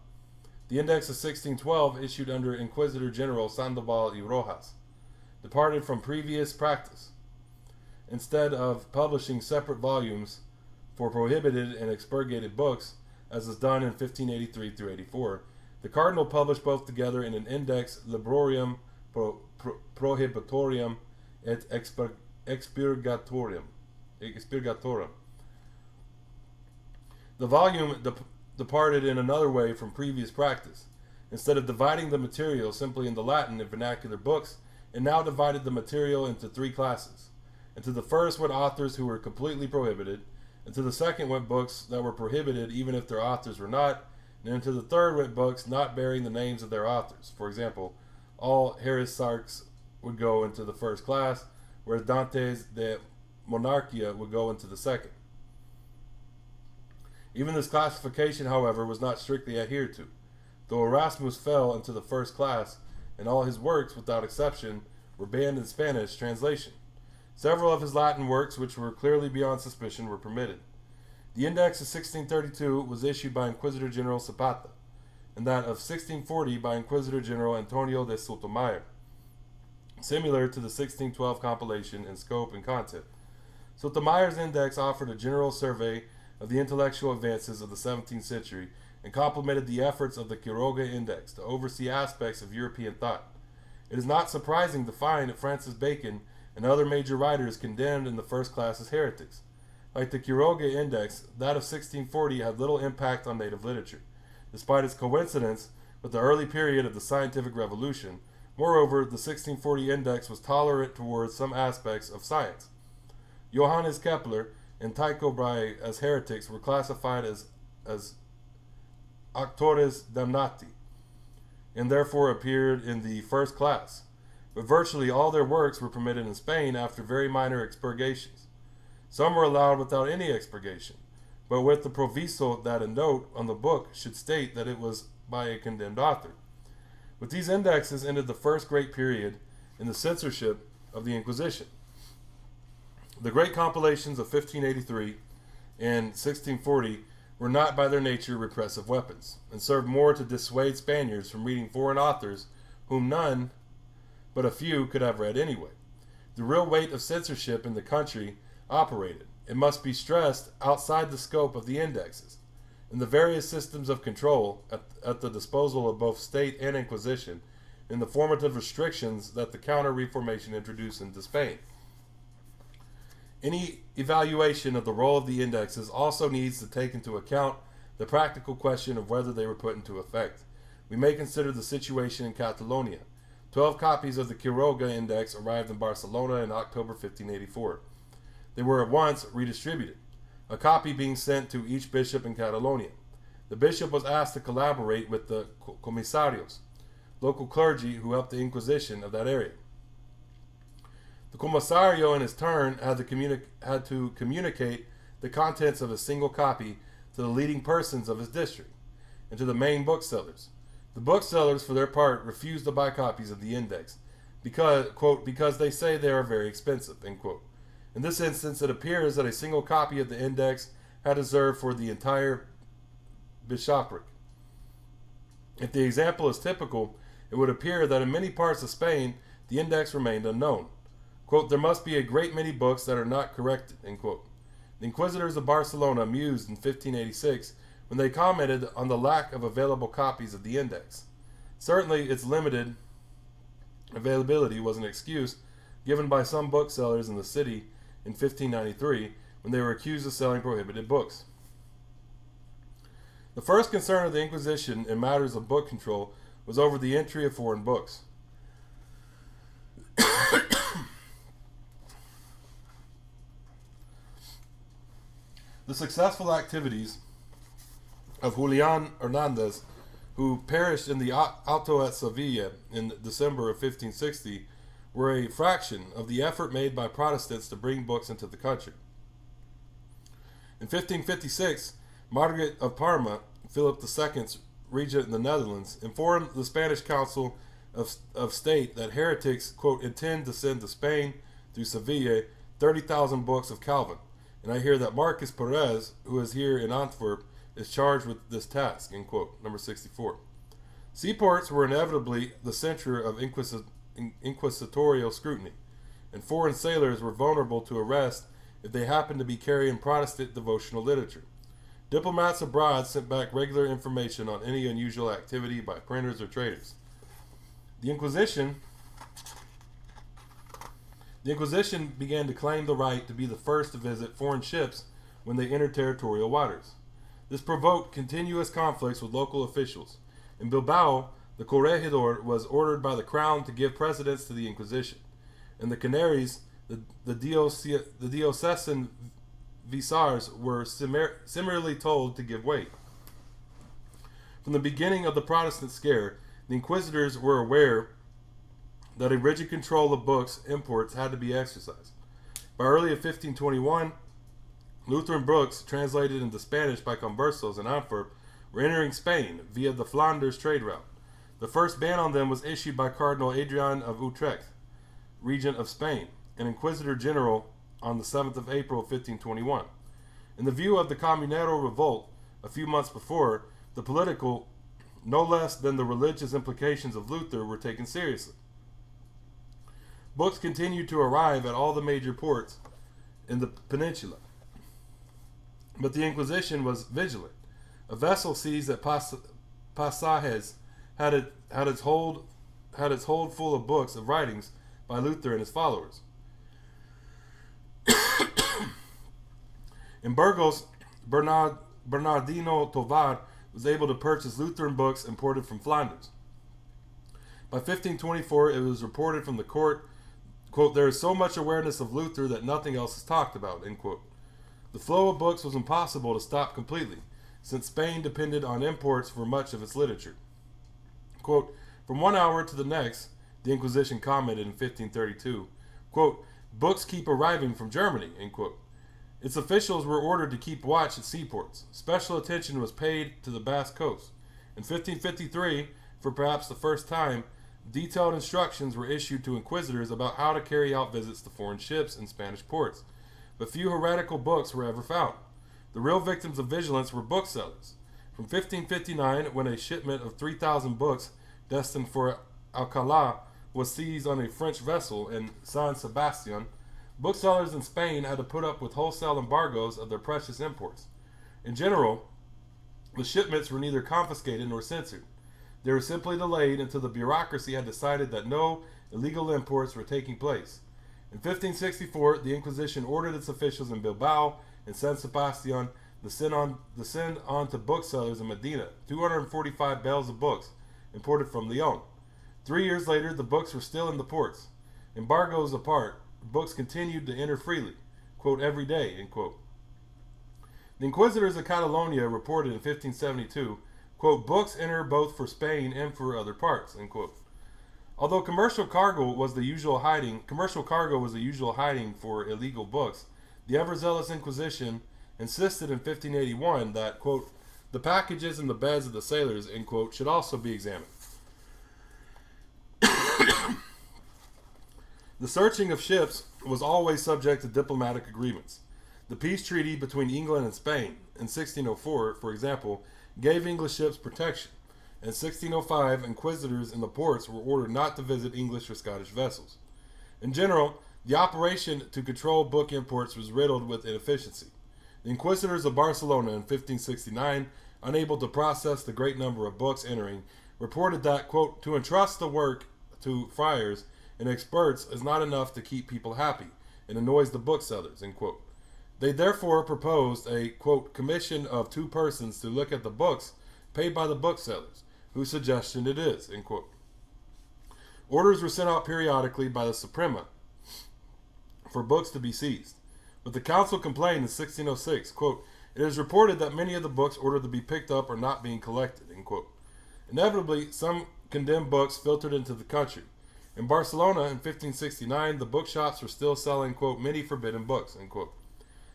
The index of 1612, issued under Inquisitor General Sandoval y Rojas, departed from previous practice. Instead of publishing separate volumes for prohibited and expurgated books, as was done in 1583 through 84, The cardinal published both together in an index Librorum Prohibitorium et Expurgatorium. The volume departed in another way from previous practice. Instead of dividing the material simply into Latin and vernacular books, it now divided the material into three classes. Into the first went authors who were completely prohibited, into the second went books that were prohibited even if their authors were not, and into the third went books not bearing the names of their authors. For example, all heresiarchs would go into the first class, whereas Dante's De Monarchia would go into the second. Even this classification, however, was not strictly adhered to. Though Erasmus fell into the first class, and all his works, without exception, were banned in Spanish translation. Several of his Latin works, which were clearly beyond suspicion, were permitted. The Index of 1632 was issued by Inquisitor General Zapata, and that of 1640 by Inquisitor General Antonio de Sotomayor, similar to the 1612 compilation in scope and content. Sotomayor's index offered a general survey of the intellectual advances of the 17th century and complemented the efforts of the Quiroga Index to oversee aspects of European thought. It is not surprising to find that Francis Bacon and other major writers condemned in the first class as heretics. Like the Quiroga Index, that of 1640 had little impact on native literature, despite its coincidence with the early period of the scientific revolution. Moreover, the 1640 Index was tolerant towards some aspects of science. Johannes Kepler and Tycho Brahe as heretics were classified as auctores damnati, and therefore appeared in the first class, but virtually all their works were permitted in Spain after very minor expurgations. Some were allowed without any expurgation, but with the proviso that a note on the book should state that it was by a condemned author. With these indexes ended the first great period in the censorship of the Inquisition. The great compilations of 1583 and 1640 were not by their nature repressive weapons, and served more to dissuade Spaniards from reading foreign authors whom none but a few could have read anyway. The real weight of censorship in the country operated, it must be stressed, outside the scope of the indexes, and the various systems of control at the disposal of both state and Inquisition, in the formative restrictions that the Counter-Reformation introduced into Spain. Any evaluation of the role of the indexes also needs to take into account the practical question of whether they were put into effect. We may consider the situation in Catalonia. 12 copies of the Quiroga Index arrived in Barcelona in October 1584. They were at once redistributed, a copy being sent to each bishop in Catalonia. The bishop was asked to collaborate with the comisarios, local clergy who helped the Inquisition of that area. The comisario, in his turn, had to communicate the contents of a single copy to the leading persons of his district and to the main booksellers. The booksellers, for their part, refused to buy copies of the index because, quote, because they say they are very expensive, end quote. In this instance, it appears that a single copy of the index had reserved for the entire bishopric. If the example is typical, it would appear that in many parts of Spain, the index remained unknown. Quote, there must be a great many books that are not corrected, end quote. The Inquisitors of Barcelona mused in 1586 when they commented on the lack of available copies of the index. Certainly, its limited availability was an excuse given by some booksellers in the city in 1593 when they were accused of selling prohibited books. The first concern of the Inquisition in matters of book control was over the entry of foreign books. The successful activities of Julian Hernandez, who perished in the auto at Sevilla in December of 1560, were a fraction of the effort made by Protestants to bring books into the country. In 1556, Margaret of Parma, Philip II's regent in the Netherlands, informed the Spanish Council of State that heretics, quote, intend to send to Spain through Sevilla 30,000 books of Calvin. And I hear that Marcus Perez, who is here in Antwerp, is charged with this task, end quote, number 64. Seaports were inevitably the center of inquisitorial scrutiny, and foreign sailors were vulnerable to arrest if they happened to be carrying Protestant devotional literature. Diplomats abroad sent back regular information on any unusual activity by printers or traders. The Inquisition began to claim the right to be the first to visit foreign ships when they entered territorial waters. This provoked continuous conflicts with local officials. In Bilbao, the corregidor was ordered by the crown to give precedence to the Inquisition. In the Canaries, the diocesan vicaries were similarly told to give way. From the beginning of the Protestant scare, the inquisitors were aware that a rigid control of books imports had to be exercised. By early 1521, Lutheran books translated into Spanish by conversos in Antwerp were entering Spain via the Flanders trade route. The first ban on them was issued by Cardinal Adrian of Utrecht, regent of Spain, and Inquisitor General on the 7th of April 1521. In the view of the Comunero revolt a few months before, the political, no less than the religious implications of Luther were taken seriously. Books continued to arrive at all the major ports in the peninsula, but the Inquisition was vigilant. A vessel seized at Pasajes had its hold full of books of writings by Luther and his followers. In Burgos, Bernardino Tovar was able to purchase Lutheran books imported from Flanders. By 1524, it was reported from the court, quote, "There is so much awareness of Luther that nothing else is talked about," end quote. The flow of books was impossible to stop completely, since Spain depended on imports for much of its literature. Quote, "From one hour to the next," the Inquisition commented in 1532, quote, "books keep arriving from Germany," end quote. Its officials were ordered to keep watch at seaports. Special attention was paid to the Basque Coast. In 1553, for perhaps the first time, detailed instructions were issued to inquisitors about how to carry out visits to foreign ships in Spanish ports. But few heretical books were ever found. The real victims of vigilance were booksellers. From 1559, when a shipment of 3,000 books destined for Alcalá was seized on a French vessel in San Sebastian, booksellers in Spain had to put up with wholesale embargoes of their precious imports. In general, the shipments were neither confiscated nor censored. They were simply delayed until the bureaucracy had decided that no illegal imports were taking place. In 1564, the Inquisition ordered its officials in Bilbao and San Sebastian to send on to booksellers in Medina 245 bales of books imported from Leon. 3 years later, the books were still in the ports. Embargoes apart, books continued to enter freely, quote, "every day," end quote. The Inquisitors of Catalonia reported in 1572, quote, "books enter both for Spain and for other parts," end quote. Although commercial cargo was the usual hiding for illegal books, the overzealous Inquisition insisted in 1581 that, quote, "the packages and the beds of the sailors," end quote, should also be examined. The searching of ships was always subject to diplomatic agreements. The peace treaty between England and Spain in 1604, for example, gave English ships protection. In 1605, inquisitors in the ports were ordered not to visit English or Scottish vessels. In general, the operation to control book imports was riddled with inefficiency. The inquisitors of Barcelona in 1569, unable to process the great number of books entering, reported that, quote, "to entrust the work to friars and experts is not enough to keep people happy and annoys the booksellers," end quote. They therefore proposed a, quote, "commission of 2 persons to look at the books paid by the booksellers, whose suggestion it is," end quote. Orders were sent out periodically by the Suprema for books to be seized. But the council complained in 1606, quote, "it is reported that many of the books ordered to be picked up are not being collected," end quote. Inevitably, some condemned books filtered into the country. In Barcelona in 1569, the bookshops were still selling, quote, "many forbidden books," end quote.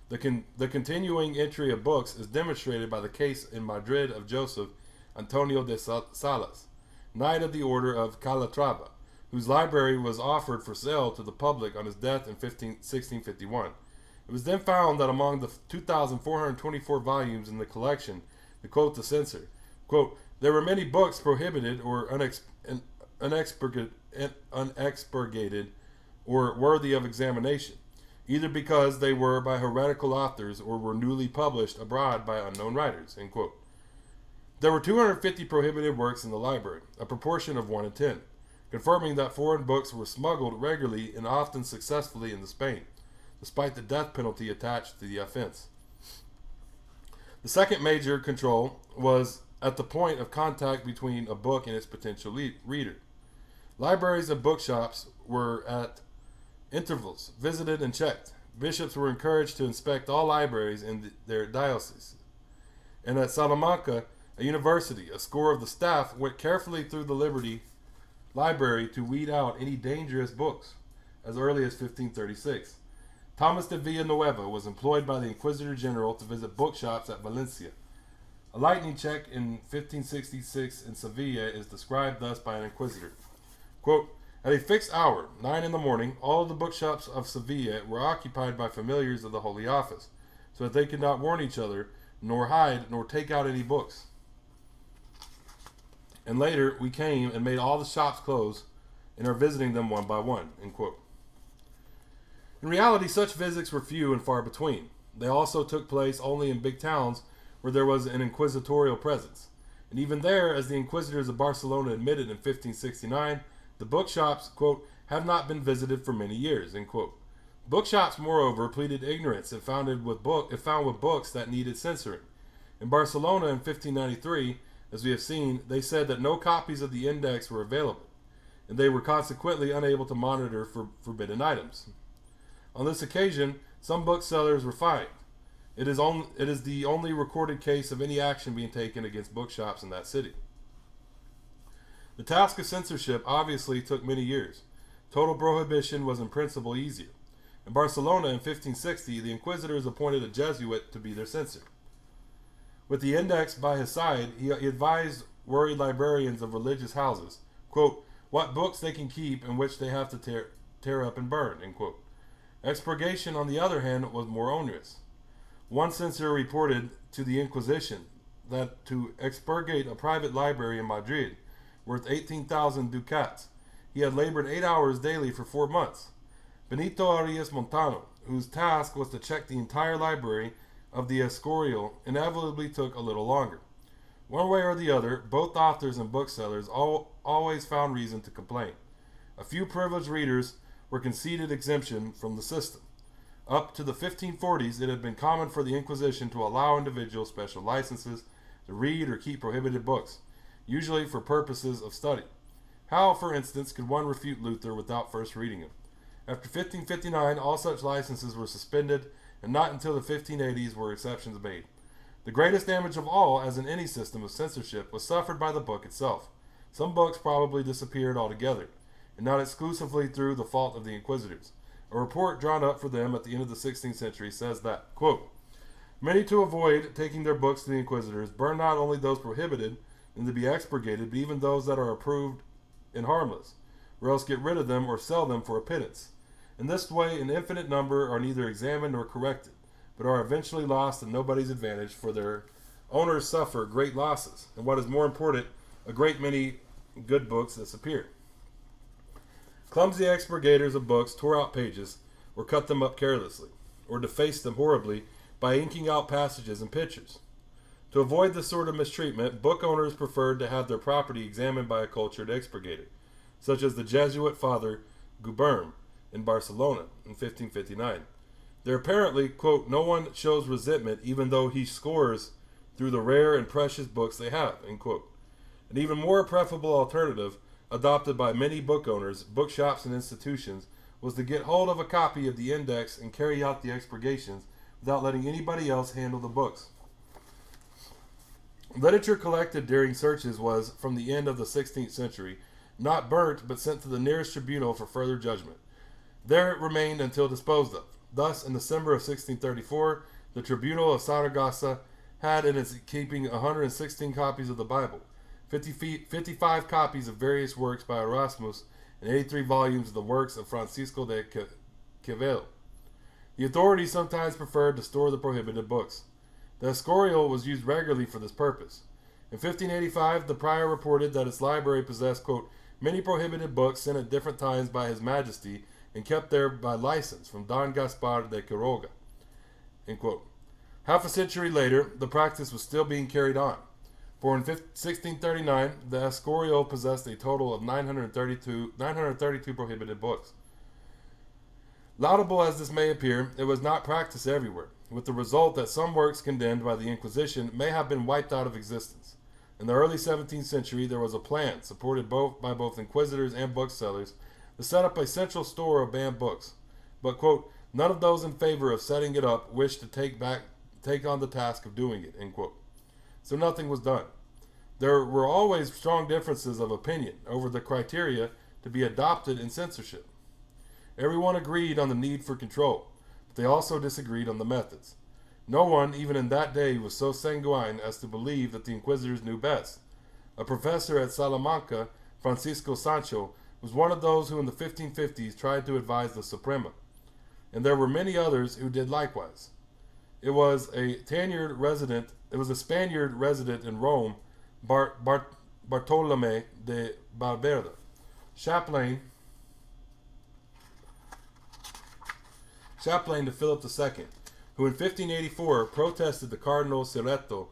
The continuing entry of books is demonstrated by the case in Madrid of Joseph Antonio de Salas, Knight of the Order of Calatrava, whose library was offered for sale to the public on his death in 1651. It was then found that among the 2,424 volumes in the collection, to quote the censor, quote, "there were many books prohibited or unexpurgated or worthy of examination. either because they were by heretical authors or were newly published abroad by unknown writers, end quote. There were 250 prohibited works in the library, a proportion of 1 in 10, confirming that foreign books were smuggled regularly and often successfully into Spain, despite the death penalty attached to the offense. The second major control was at the point of contact between a book and its potential reader. Libraries and bookshops were at intervals visited and checked. Bishops were encouraged to inspect all libraries in their dioceses. And at Salamanca, a university, a score of the staff went carefully through the Liberty Library to weed out any dangerous books as early as 1536. Thomas de Villanueva was employed by the Inquisitor General to visit bookshops at Valencia. A lightning check in 1566 in Sevilla is described thus by an inquisitor. Quote, at a fixed hour, 9 in the morning, all of the bookshops of Sevilla were occupied by familiars of the Holy Office, so that they could not warn each other, nor hide, nor take out any books. And later, we came and made all the shops close, and are visiting them one by one, end quote. In reality, such visits were few and far between. They also took place only in big towns where there was an inquisitorial presence. And even there, as the inquisitors of Barcelona admitted in 1569, the bookshops, quote, have not been visited for many years, end quote. Bookshops, moreover, pleaded ignorance if found with books that needed censoring. In Barcelona in 1593, as we have seen, they said that no copies of the index were available, and they were consequently unable to monitor for forbidden items. On this occasion, some booksellers were fined. It is the only recorded case of any action being taken against bookshops in that city. The task of censorship obviously took many years. Total prohibition was in principle easier. In Barcelona in 1560, the inquisitors appointed a Jesuit to be their censor. With the index by his side, he advised worried librarians of religious houses, quote, what books they can keep and which they have to tear up and burn, end quote. Expurgation, on the other hand, was more onerous. One censor reported to the Inquisition that to expurgate a private library in Madrid, worth 18,000 ducats, he had labored 8 hours daily for 4 months. Benito Arias Montano, whose task was to check the entire library of the Escorial, inevitably took a little longer. One way or the other, both authors and booksellers always found reason to complain. A few privileged readers were conceded exemption from the system. Up to the 1540s, it had been common for the Inquisition to allow individuals special licenses to read or keep prohibited books, usually for purposes of study. How, for instance, could one refute Luther without first reading him? After 1559, all such licenses were suspended, and not until the 1580s were exceptions made. The greatest damage of all, as in any system of censorship, was suffered by the book itself. Some books probably disappeared altogether, and not exclusively through the fault of the inquisitors. A report drawn up for them at the end of the 16th century says that, quote, many, to avoid taking their books to the inquisitors, burn not only those prohibited and to be expurgated, but even those that are approved and harmless, or else get rid of them or sell them for a pittance. In this way, an infinite number are neither examined nor corrected, but are eventually lost to nobody's advantage, for their owners suffer great losses, and what is more important, a great many good books disappear. Clumsy expurgators of books tore out pages, or cut them up carelessly, or defaced them horribly by inking out passages and pictures. To avoid this sort of mistreatment, book owners preferred to have their property examined by a cultured expurgator, such as the Jesuit Father Guberm in Barcelona in 1559. There apparently, quote, no one shows resentment even though he scores through the rare and precious books they have, end quote. An even more preferable alternative, adopted by many book owners, bookshops, and institutions, was to get hold of a copy of the index and carry out the expurgations without letting anybody else handle the books. Literature collected during searches was, from the end of the 16th century, not burnt but sent to the nearest tribunal for further judgment. There it remained until disposed of. Thus, in December of 1634, the Tribunal of Saragossa had in its keeping 116 copies of the Bible, 55 copies of various works by Erasmus, and 83 volumes of the works of Francisco de Quevedo. The authorities sometimes preferred to store the prohibited books. The Escorial was used regularly for this purpose. In 1585, the prior reported that its library possessed, quote, many prohibited books sent at different times by His Majesty and kept there by license from Don Gaspar de Quiroga. End quote. Half a century later, the practice was still being carried on. For in 1639, the Escorial possessed a total of 932 prohibited books. Laudable as this may appear, it was not practiced everywhere, with the result that some works condemned by the Inquisition may have been wiped out of existence. In the early 17th century, there was a plan, supported by both inquisitors and booksellers, to set up a central store of banned books. But, quote, none of those in favor of setting it up wished to take on the task of doing it, end quote. So nothing was done. There were always strong differences of opinion over the criteria to be adopted in censorship. Everyone agreed on the need for control, but they also disagreed on the methods. No one, even in that day, was so sanguine as to believe that the inquisitors knew best. A professor at Salamanca, Francisco Sancho, was one of those who in the 1550s tried to advise the Suprema, and there were many others who did likewise. It was a Spaniard resident in Rome, Bartolome de Valverde, chaplain to Philip II, who in 1584 protested the Cardinal Cerreto,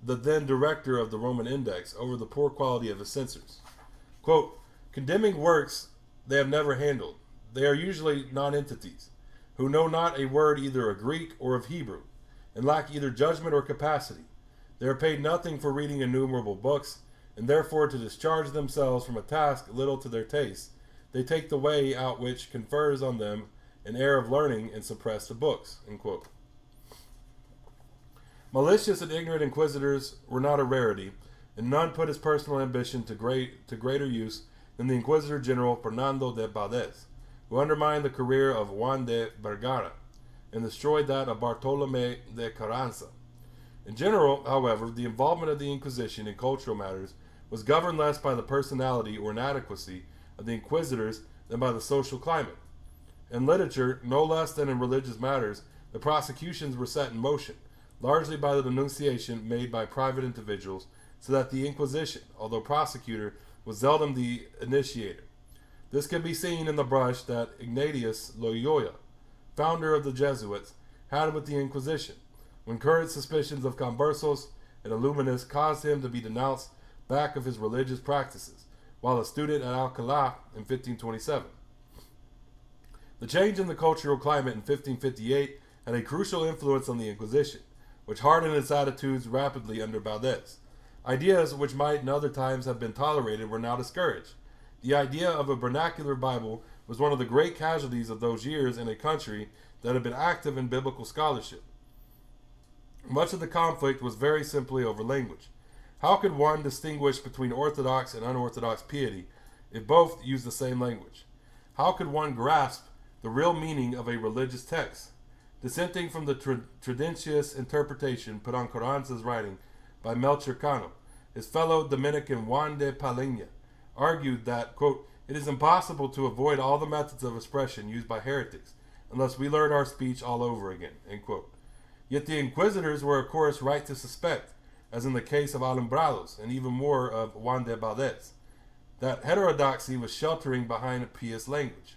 the then director of the Roman Index, over the poor quality of his censors. Quote, condemning works they have never handled. They are usually non-entities, who know not a word either of Greek or of Hebrew, and lack either judgment or capacity. They are paid nothing for reading innumerable books, and therefore to discharge themselves from a task little to their taste, they take the way out which confers on them an air of learning and suppress the books. End quote. Malicious and ignorant inquisitors were not a rarity, and none put his personal ambition to greater use than the Inquisitor General Fernando de Valdez, who undermined the career of Juan de Vergara and destroyed that of Bartolome de Carranza. In general, however, the involvement of the Inquisition in cultural matters was governed less by the personality or inadequacy of the inquisitors than by the social climate. In literature, no less than in religious matters, the prosecutions were set in motion, largely by the denunciation made by private individuals, so that the Inquisition, although prosecutor, was seldom the initiator. This can be seen in the brush that Ignatius Loyola, founder of the Jesuits, had with the Inquisition, when current suspicions of conversos and illuminists caused him to be denounced back of his religious practices, while a student at Alcalá in 1527. The change in the cultural climate in 1558 had a crucial influence on the Inquisition, which hardened its attitudes rapidly under Valdez. Ideas which might in other times have been tolerated were now discouraged. The idea of a vernacular Bible was one of the great casualties of those years in a country that had been active in biblical scholarship. Much of the conflict was very simply over language. How could one distinguish between orthodox and unorthodox piety if both used the same language? How could one grasp the real meaning of a religious text? Dissenting from the tendentious interpretation put on Carranza's writing by Melchor Cano, his fellow Dominican Juan de Palena argued that, quote, it is impossible to avoid all the methods of expression used by heretics unless we learn our speech all over again, end quote. Yet the inquisitors were of course right to suspect, as in the case of Alumbrados and even more of Juan de Valdez, that heterodoxy was sheltering behind a pious language.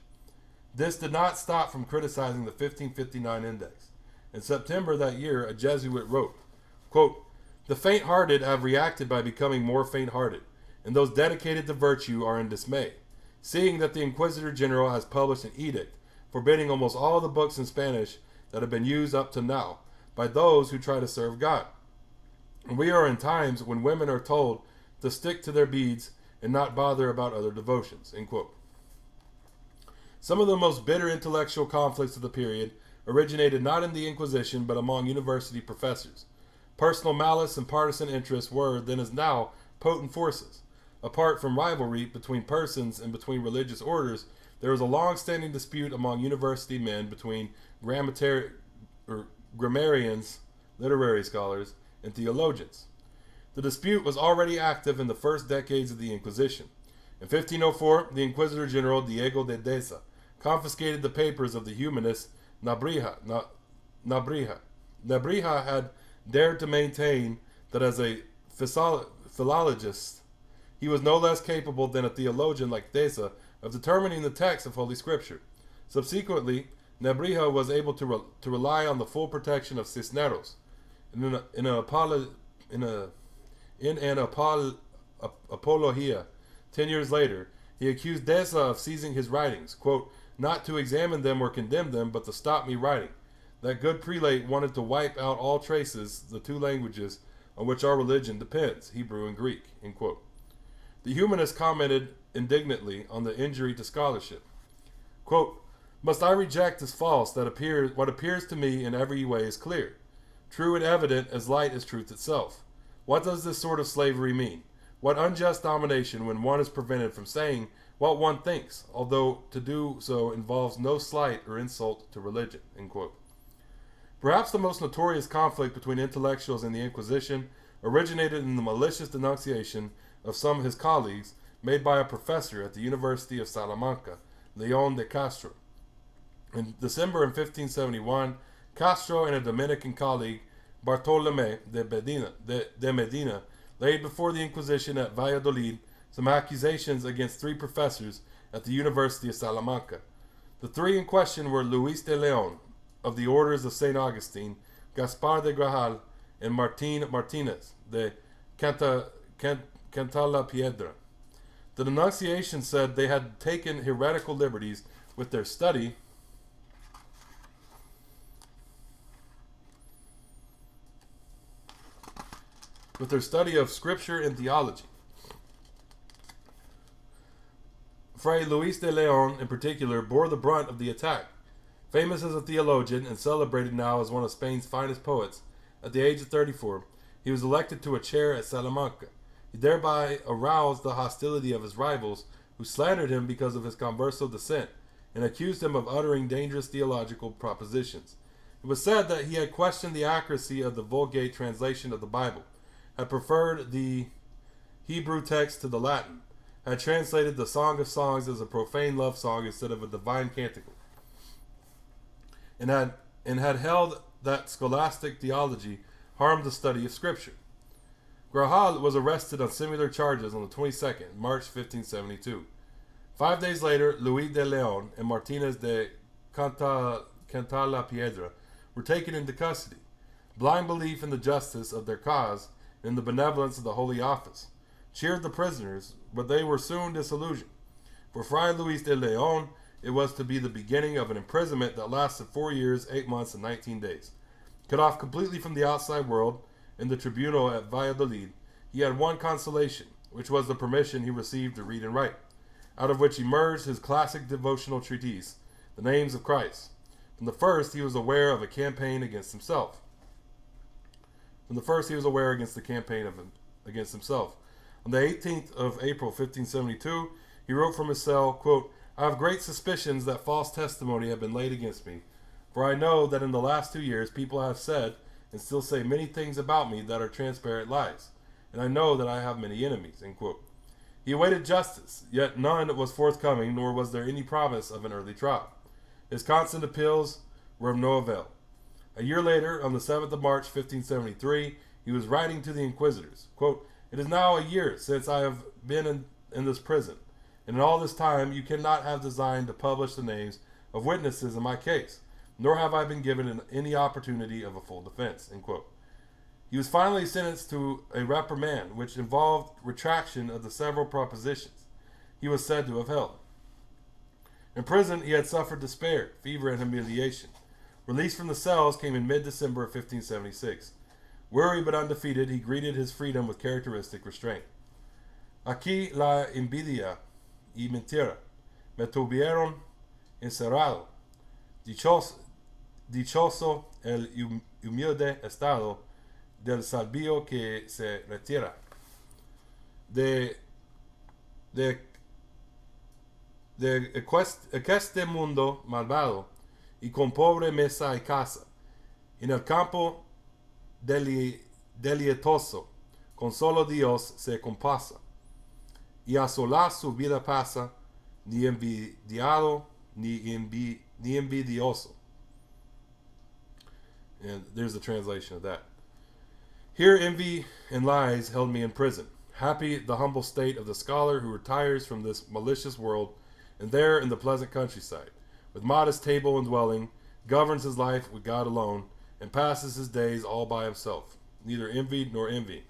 This did not stop from criticizing the 1559 Index. In September that year, a Jesuit wrote, quote, the faint-hearted have reacted by becoming more faint-hearted, and those dedicated to virtue are in dismay, seeing that the Inquisitor General has published an edict forbidding almost all the books in Spanish that have been used up to now by those who try to serve God. And we are in times when women are told to stick to their beads and not bother about other devotions, end quote. Some of the most bitter intellectual conflicts of the period originated not in the Inquisition but among university professors. Personal malice and partisan interests were, then as now, potent forces. Apart from rivalry between persons and between religious orders, there was a long-standing dispute among university men between grammarians, literary scholars, and theologians. The dispute was already active in the first decades of the Inquisition. In 1504, the Inquisitor General Diego de Deza confiscated the papers of the humanist Nabrija. Nabrija had dared to maintain that as a philologist, he was no less capable than a theologian like Deza of determining the text of Holy Scripture. Subsequently, Nebrija was able to rely on the full protection of Cisneros. In an apologia 10 years later, he accused Deza of seizing his writings, quote, not to examine them or condemn them, but to stop me writing. That good prelate wanted to wipe out all traces, the two languages on which our religion depends, Hebrew and Greek, end quote. The humanist commented indignantly on the injury to scholarship. Quote, must I reject as false what appears to me in every way is clear, true and evident as light is truth itself? What does this sort of slavery mean? What unjust domination when one is prevented from saying what one thinks, although to do so involves no slight or insult to religion, end quote. Perhaps the most notorious conflict between intellectuals and the Inquisition originated in the malicious denunciation of some of his colleagues made by a professor at the University of Salamanca, León de Castro. In December 1571, Castro and a Dominican colleague, Bartolomé de Medina, laid before the Inquisition at Valladolid some accusations against three professors at the University of Salamanca. The three in question were Luis de León, of the Orders of St. Augustine, Gaspar de Grajal, and Martín Martínez de Cantalapiedra. The denunciation said they had taken heretical liberties with their study of Scripture and theology. Fray Luis de León, in particular, bore the brunt of the attack. Famous as a theologian and celebrated now as one of Spain's finest poets, at the age of 34, he was elected to a chair at Salamanca. He thereby aroused the hostility of his rivals, who slandered him because of his converso descent, and accused him of uttering dangerous theological propositions. It was said that he had questioned the accuracy of the Vulgate translation of the Bible, had preferred the Hebrew text to the Latin, had translated the Song of Songs as a profane love song instead of a divine canticle, and had held that scholastic theology harmed the study of Scripture. Grajal was arrested on similar charges on the 22nd, March 1572. 5 days later, Luis de León and Martínez de Cantalapiedra were taken into custody. Blind belief in the justice of their cause and the benevolence of the Holy Office cheered the prisoners, but they were soon disillusioned. For Fray Luis de León, it was to be the beginning of an imprisonment that lasted 4 years, 8 months, and 19 days. Cut off completely from the outside world, in the tribunal at Valladolid, he had one consolation, which was the permission he received to read and write, out of which emerged his classic devotional treatise, The Names of Christ. From the first, he was aware of a campaign against himself. Against himself. On the 18th of April, 1572, he wrote from his cell, quote, I have great suspicions that false testimony have been laid against me, for I know that in the last 2 years people have said and still say many things about me that are transparent lies, and I know that I have many enemies, end quote. He awaited justice, yet none was forthcoming, nor was there any promise of an early trial. His constant appeals were of no avail. A year later, on the 7th of March, 1573, he was writing to the inquisitors, quote, It is now a year since I have been in this prison, and in all this time you cannot have designed to publish the names of witnesses in my case, nor have I been given any opportunity of a full defense, end quote. He was finally sentenced to a reprimand, which involved retraction of the several propositions he was said to have held. In prison, he had suffered despair, fever, and humiliation. Release from the cells came in mid-December of 1576. Weary but undefeated, he greeted his freedom with characteristic restraint. Aquí la envidia y mentira me tuvieron encerrado. Dichoso el humilde estado del salvio que se retira de este mundo malvado y con pobre mesa y casa, en el campo deleitoso, con solo Dios se compasa, y a solas su vida pasa, ni envidiado, ni envidioso. And there's the translation of that. Here envy and lies held me in prison. Happy the humble state of the scholar who retires from this malicious world and there in the pleasant countryside, with modest table and dwelling, governs his life with God alone, and passes his days all by himself, neither envied nor envying.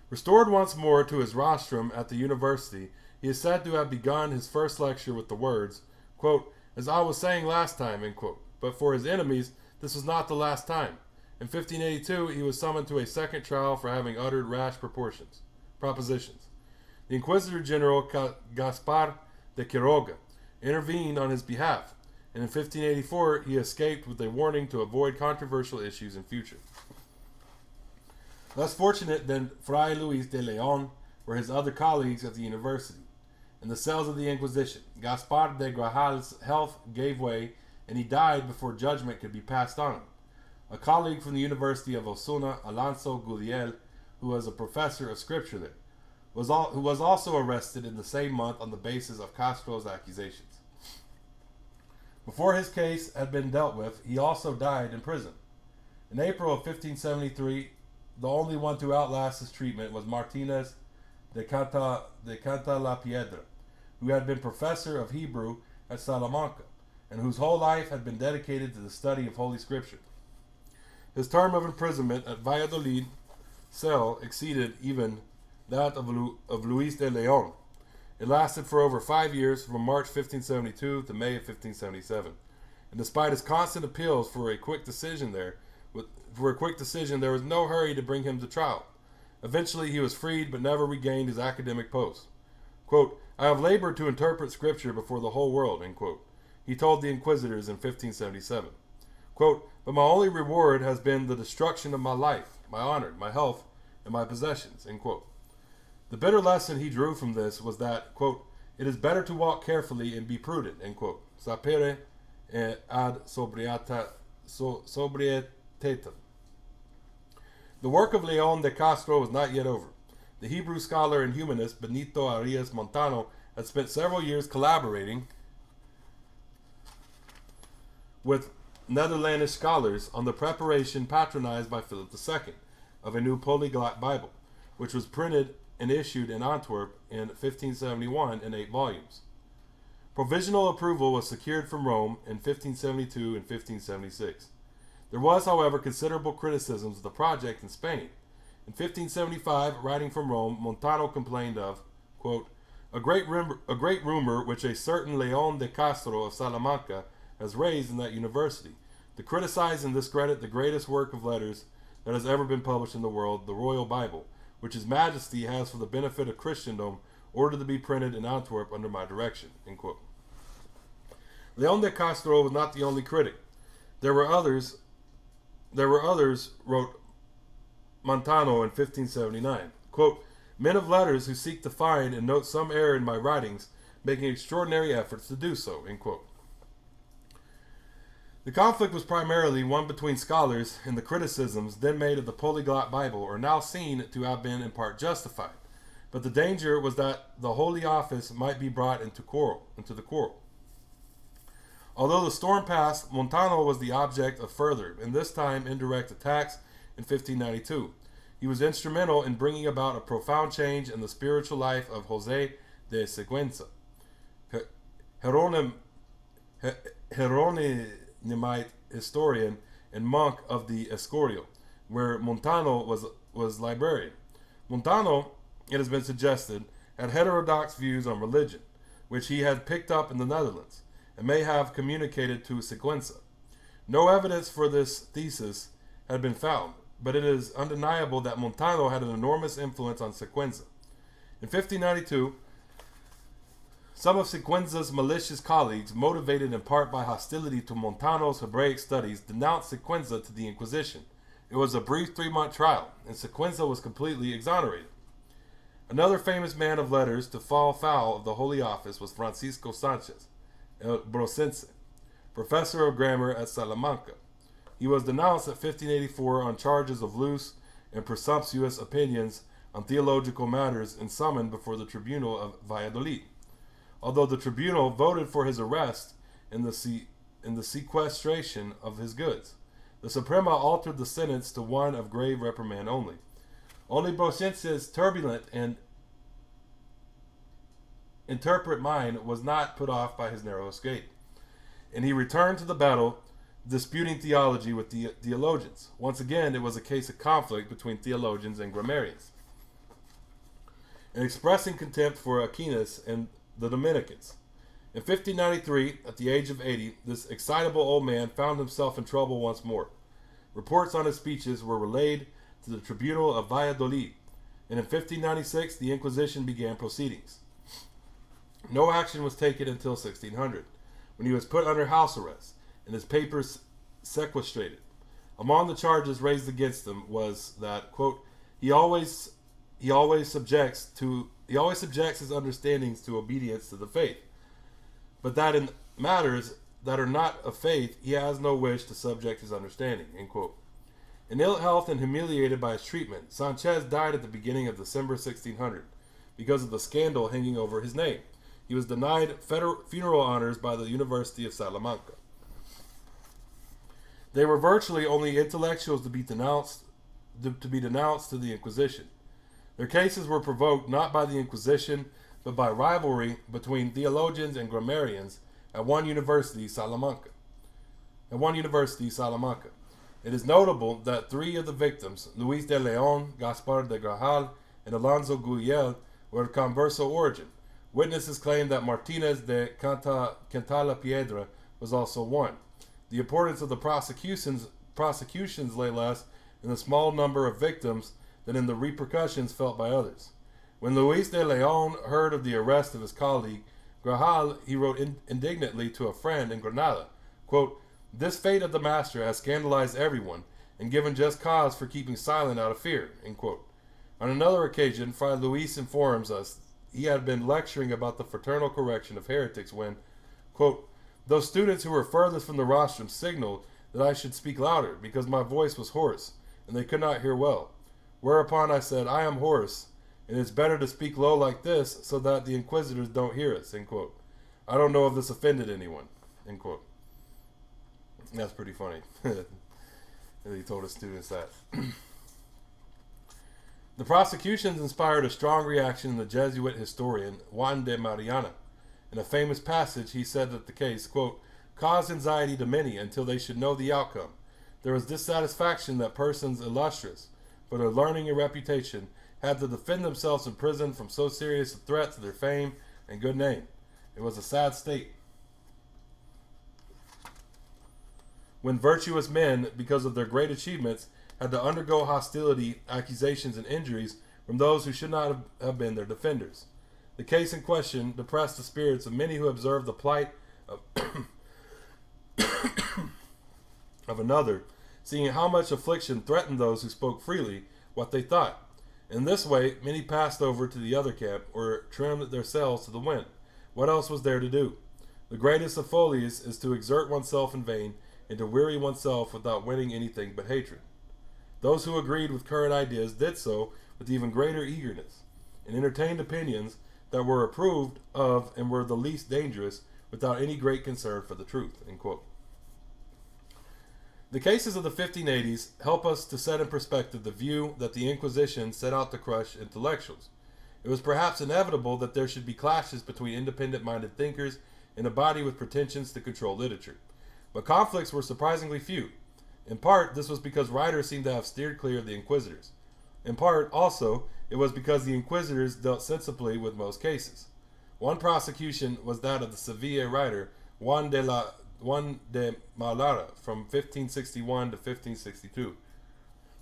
Restored once more to his rostrum at the university, he is said to have begun his first lecture with the words, quote, "As I was saying last time," end quote. But for his enemies, this was not the last time. In 1582, he was summoned to a second trial for having uttered rash propositions. The Inquisitor General Gaspar de Quiroga intervened on his behalf, and in 1584 he escaped with a warning to avoid controversial issues in future. Less fortunate than Fray Luis de Leon were his other colleagues at the university. In the cells of the Inquisition, Gaspar de Guajal's health gave way, and he died before judgment could be passed on him. A colleague from the University of Osuna, Alonso Gudiel, who was a professor of scripture there, who was also arrested in the same month on the basis of Castro's accusations. Before his case had been dealt with, he also died in prison. In April of 1573, the only one to outlast his treatment was Martinez de Canta la Piedra, who had been professor of Hebrew at Salamanca, and whose whole life had been dedicated to the study of Holy Scripture. His term of imprisonment at Valladolid cell exceeded even that of Luis de Leon. It lasted for over 5 years, from March 1572 to May of 1577, and despite his constant appeals for a quick decision, there was no hurry to bring him to trial. Eventually he was freed, but never regained his academic post. Quote, "I have labored to interpret Scripture before the whole world," end quote. He told the inquisitors in 1577. Quote, "But my only reward has been the destruction of my life, my honor, my health, and my possessions," end quote. The bitter lesson he drew from this was that, quote, "It is better to walk carefully and be prudent," end quote. Sapere ad sobrietatem. The work of Leon de Castro was not yet over. The Hebrew scholar and humanist Benito Arias Montano had spent several years collaborating with Netherlandish scholars on the preparation, patronized by Philip II, of a new polyglot Bible, which was printed and issued in Antwerp in 1571 in 8 volumes. Provisional approval was secured from Rome in 1572 and 1576. There was, however, considerable criticisms of the project in Spain. In 1575, writing from Rome, Montano complained of, quote, a great rumor which a certain Leon de Castro of Salamanca has raised in that university, to criticize and discredit the greatest work of letters that has ever been published in the world, the Royal Bible, which His Majesty has for the benefit of Christendom ordered to be printed in Antwerp under my direction," end quote. Leon de Castro was not the only critic. There were others, wrote Montano in 1579. Quote, "Men of letters who seek to find and note some error in my writings, making extraordinary efforts to do so," end quote. The conflict was primarily one between scholars, and the criticisms then made of the polyglot Bible are now seen to have been in part justified. But the danger was that the Holy Office might be brought into the quarrel. Although the storm passed, Montano was the object of further, and this time indirect, attacks in 1592. He was instrumental in bringing about a profound change in the spiritual life of José de Siguenza, Hieronymite historian and monk of the Escorial, where Montano was librarian. Montano, it has been suggested, had heterodox views on religion, which he had picked up in the Netherlands, and may have communicated to Siguenza. No evidence for this thesis had been found, but it is undeniable that Montano had an enormous influence on Siguenza. In 1592, some of Siguenza's malicious colleagues, motivated in part by hostility to Montano's Hebraic studies, denounced Siguenza to the Inquisition. It was a brief 3-month trial, and Siguenza was completely exonerated. Another famous man of letters to fall foul of the Holy Office was Francisco Sanchez, El Brosense, professor of grammar at Salamanca. He was denounced in 1584 on charges of loose and presumptuous opinions on theological matters and summoned before the tribunal of Valladolid. Although the tribunal voted for his arrest and the sequestration of his goods, the Suprema altered the sentence to one of grave reprimand only. Only Brosense's turbulent and interpret mind was not put off by his narrow escape, and he returned to the battle disputing theology with the theologians. Once again, it was a case of conflict between theologians and grammarians. And expressing contempt for Aquinas and the Dominicans. In 1593, at the age of 80, this excitable old man found himself in trouble once more. Reports on his speeches were relayed to the tribunal of Valladolid, and in 1596 the Inquisition began proceedings. No action was taken until 1600, when he was put under house arrest and his papers sequestrated. Among the charges raised against him was that, quote, he always subjects his understandings to obedience to the faith, but that in matters that are not of faith he has no wish to subject his understanding, end quote. In ill health and humiliated by his treatment, Sanchez died at the beginning of December 1600 because of the scandal hanging over his name. He was denied funeral honors by the University of Salamanca. They were virtually only intellectuals to be denounced to the Inquisition. Their cases were provoked not by the Inquisition, but by rivalry between theologians and grammarians at one university, Salamanca. It is notable that three of the victims, Luis de Leon, Gaspar de Grajal, and Alonso Guyel, were of converso origin. Witnesses claim that Martinez de Cantalapiedra was also one. The importance of the prosecutions lay less in the small number of victims than in the repercussions felt by others. When Luis de Leon heard of the arrest of his colleague, Grajal, he wrote indignantly to a friend in Granada, quote, "This fate of the master has scandalized everyone and given just cause for keeping silent out of fear," end quote. On another occasion, Fray Luis informs us he had been lecturing about the fraternal correction of heretics when, quote, "Those students who were furthest from the rostrum signaled that I should speak louder because my voice was hoarse and they could not hear well. Whereupon I said, I am hoarse, and it's better to speak low like this so that the inquisitors don't hear us," end quote. I don't know if this offended anyone, end quote. That's pretty funny. He told his students that. The prosecutions inspired a strong reaction in the Jesuit historian Juan de Mariana. In a famous passage, he said that the case, quote, "caused anxiety to many until they should know the outcome. There was dissatisfaction that persons illustrious, for their learning and reputation, had to defend themselves in prison from so serious a threat to their fame and good name. It was a sad state. When virtuous men, because of their great achievements, had to undergo hostility, accusations, and injuries from those who should not have been their defenders. The case in question depressed the spirits of many who observed the plight of, of another, seeing how much affliction threatened those who spoke freely what they thought. In this way, many passed over to the other camp, or trimmed their sails to the wind. What else was there to do? The greatest of follies is to exert oneself in vain, and to weary oneself without winning anything but hatred. Those who agreed with current ideas did so with even greater eagerness, and entertained opinions that were approved of and were the least dangerous, without any great concern for the truth," end quote. The cases of the 1580s help us to set in perspective the view that the Inquisition set out to crush intellectuals. It was perhaps inevitable that there should be clashes between independent-minded thinkers in a body with pretensions to control literature. But conflicts were surprisingly few. In part, this was because writers seemed to have steered clear of the inquisitors. In part, also, it was because the inquisitors dealt sensibly with most cases. One prosecution was that of the Sevilla writer Juan de Malara from 1561 to 1562.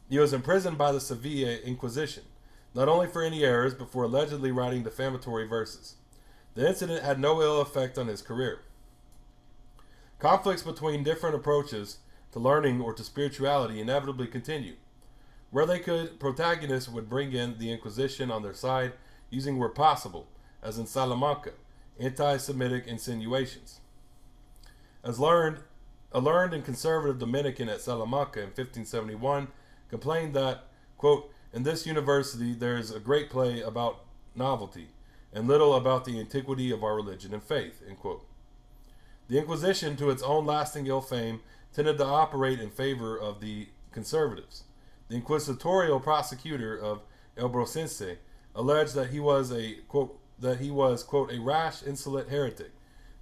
He was imprisoned by the Sevilla Inquisition, not only for any errors, but for allegedly writing defamatory verses. The incident had no ill effect on his career. Conflicts between different approaches to learning or to spirituality inevitably continue. Where they could, protagonists would bring in the Inquisition on their side, using where possible, as in Salamanca, anti-Semitic insinuations. A learned and conservative Dominican at Salamanca in 1571 complained that, quote, "in this university there is a great play about novelty, and little about the antiquity of our religion and faith," end quote. The Inquisition, to its own lasting ill fame, tended to operate in favor of the conservatives. The inquisitorial prosecutor of Elbrocense alleged that he was a, quote, that he was, quote, a rash, insolent heretic,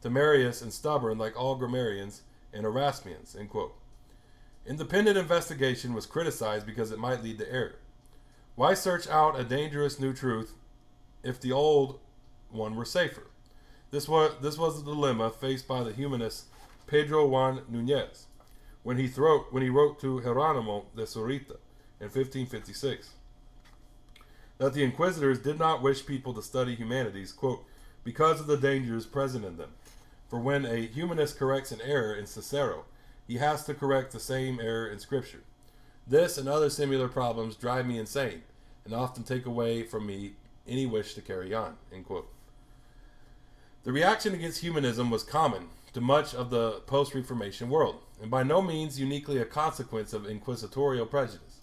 temerarious and stubborn like all grammarians and Erasmians, end quote. Independent investigation was criticized because it might lead to error. Why search out a dangerous new truth if the old one were safer? This was the dilemma faced by the humanist Pedro Juan Núñez when he wrote to Jerónimo de Zurita in 1556 that the inquisitors did not wish people to study humanities, quote, because of the dangers present in them. For when a humanist corrects an error in Cicero, he has to correct the same error in Scripture. This and other similar problems drive me insane and often take away from me any wish to carry on, end quote. The reaction against humanism was common to much of the post-Reformation world, and by no means uniquely a consequence of inquisitorial prejudice.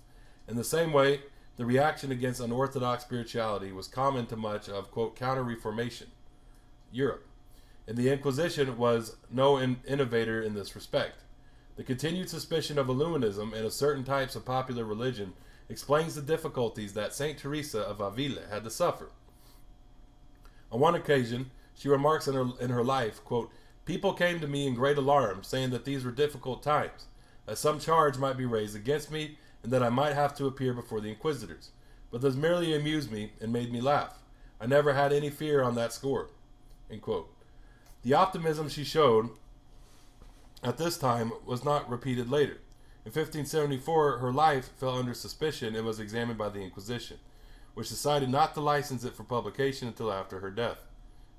In the same way, the reaction against unorthodox spirituality was common to much of, quote, counter-Reformation Europe, and the Inquisition was no innovator in this respect. The continued suspicion of Illuminism and of certain types of popular religion explains the difficulties that Saint Teresa of Avila had to suffer. On one occasion, she remarks in her life, quote, people came to me in great alarm, saying that these were difficult times, that some charge might be raised against me, and that I might have to appear before the inquisitors. But this merely amused me and made me laugh. I never had any fear on that score, end quote. The optimism she showed at this time was not repeated later. In 1574, her life fell under suspicion and was examined by the Inquisition, which decided not to license it for publication until after her death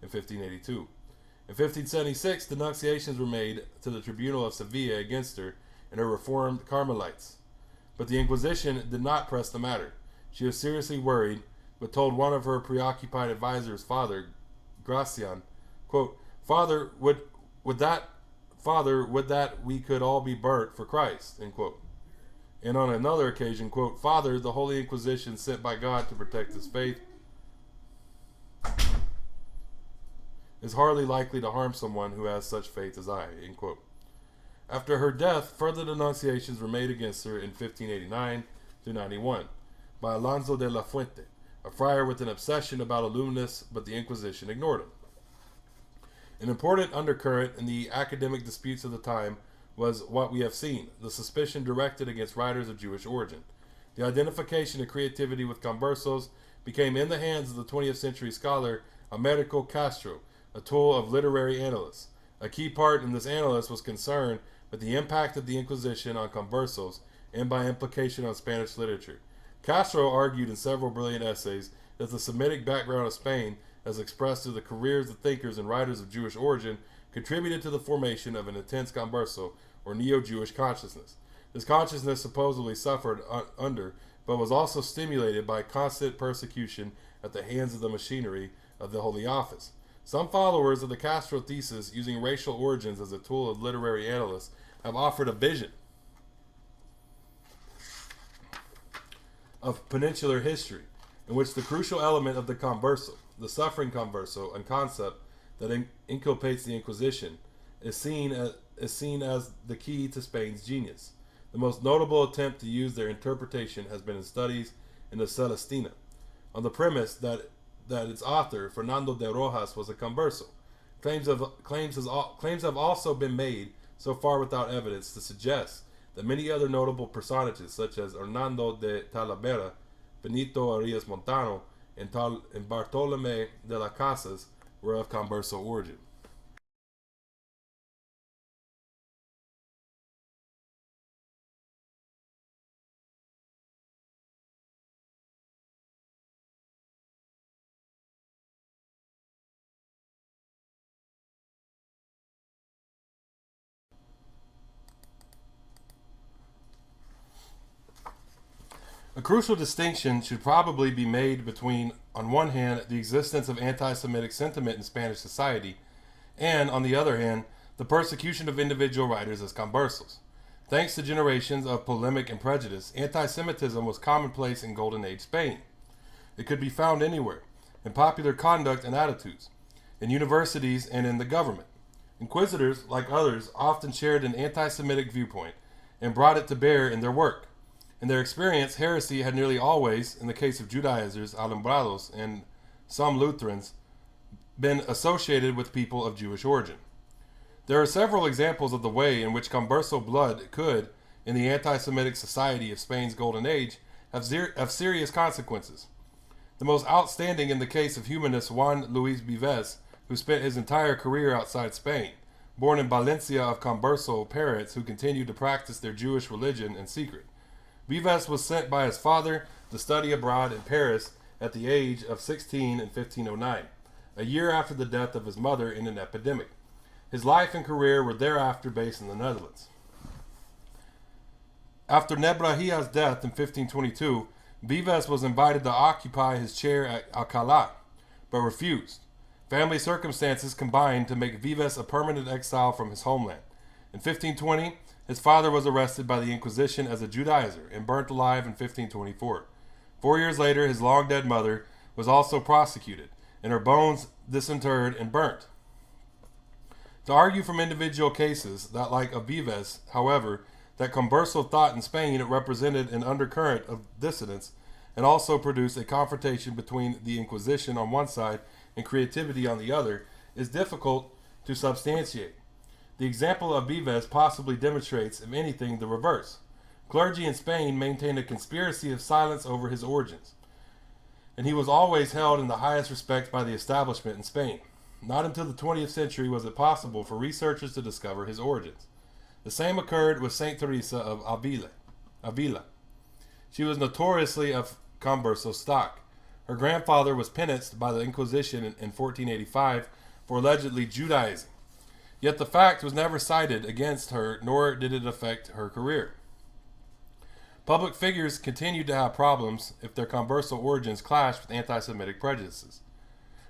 in 1582. In 1576, denunciations were made to the Tribunal of Sevilla against her and her reformed Carmelites. But the Inquisition did not press the matter. She was seriously worried, but told one of her preoccupied advisors, Father Gracian, quote, Father, would that we could all be burnt for Christ, end quote. And on another occasion, quote, Father, the Holy Inquisition sent by God to protect his faith is hardly likely to harm someone who has such faith as I, end quote. After her death, further denunciations were made against her in 1589-91 by Alonso de la Fuente, a friar with an obsession about Illuminists, but the Inquisition ignored him. An important undercurrent in the academic disputes of the time was what we have seen, the suspicion directed against writers of Jewish origin. The identification of creativity with conversos became in the hands of the 20th century scholar Americo Castro, a tool of literary analysts. A key part in this analysis was concerned with the impact of the Inquisition on conversos and by implication on Spanish literature. Castro argued in several brilliant essays that the Semitic background of Spain, as expressed through the careers of thinkers and writers of Jewish origin, contributed to the formation of an intense converso, or neo-Jewish consciousness. This consciousness supposedly suffered under, but was also stimulated by constant persecution at the hands of the machinery of the Holy Office. Some followers of the Castro thesis, using racial origins as a tool of literary analysts, have offered a vision of peninsular history, in which the crucial element of the converso, the suffering converso, and concept that inculpates the Inquisition, is seen as the key to Spain's genius. The most notable attempt to use their interpretation has been in studies in the Celestina, on the premise that its author, Fernando de Rojas, was a converso. Claims have also been made, so far without evidence, to suggest that many other notable personages, such as Hernando de Talavera, Benito Arias Montano, and Bartolomé de las Casas, were of converso origin. A crucial distinction should probably be made between, on one hand, the existence of anti-Semitic sentiment in Spanish society, and, on the other hand, the persecution of individual writers as conversos. Thanks to generations of polemic and prejudice, anti-Semitism was commonplace in Golden Age Spain. It could be found anywhere, in popular conduct and attitudes, in universities and in the government. Inquisitors, like others, often shared an anti-Semitic viewpoint and brought it to bear in their work. In their experience, heresy had nearly always, in the case of Judaizers, Alumbrados, and some Lutherans, been associated with people of Jewish origin. There are several examples of the way in which Converso blood could, in the anti-Semitic society of Spain's Golden Age, have serious consequences. The most outstanding in the case of humanist Juan Luis Vives, who spent his entire career outside Spain, born in Valencia of Converso parents who continued to practice their Jewish religion in secret. Vives was sent by his father to study abroad in Paris at the age of 16 in 1509, a year after the death of his mother in an epidemic. His life and career were thereafter based in the Netherlands. After Nebrahia's death in 1522, Vives was invited to occupy his chair at Alcalá, but refused. Family circumstances combined to make Vives a permanent exile from his homeland. In 1520, his father was arrested by the Inquisition as a Judaizer and burnt alive in 1524. 4 years later, his long-dead mother was also prosecuted, and her bones disinterred and burnt. To argue from individual cases, that like of Vives, however, that Converso thought in Spain it represented an undercurrent of dissidence and also produced a confrontation between the Inquisition on one side and creativity on the other, is difficult to substantiate. The example of Vives possibly demonstrates, if anything, the reverse. Clergy in Spain maintained a conspiracy of silence over his origins, and he was always held in the highest respect by the establishment in Spain. Not until the 20th century was it possible for researchers to discover his origins. The same occurred with Saint Teresa of Avila. She was notoriously of Converso stock. Her grandfather was penanced by the Inquisition in 1485 for allegedly Judaizing. Yet the fact was never cited against her, nor did it affect her career. Public figures continued to have problems if their Converso origins clashed with anti-Semitic prejudices.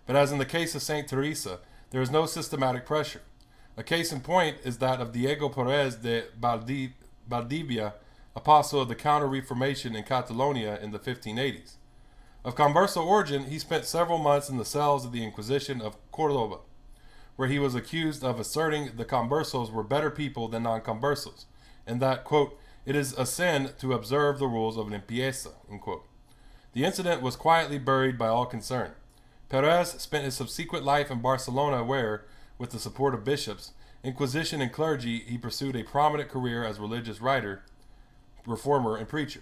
But as in the case of Saint Teresa, there is no systematic pressure. A case in point is that of Diego Perez de Valdivia, apostle of the Counter-Reformation in Catalonia in the 1580s. Of Converso origin, he spent several months in the cells of the Inquisition of Cordoba, where he was accused of asserting the Conversos were better people than non-Conversos, and that, quote, it is a sin to observe the rules of limpieza, unquote. The incident was quietly buried by all concerned. Perez spent his subsequent life in Barcelona where, with the support of bishops, Inquisition and clergy, he pursued a prominent career as religious writer, reformer, and preacher.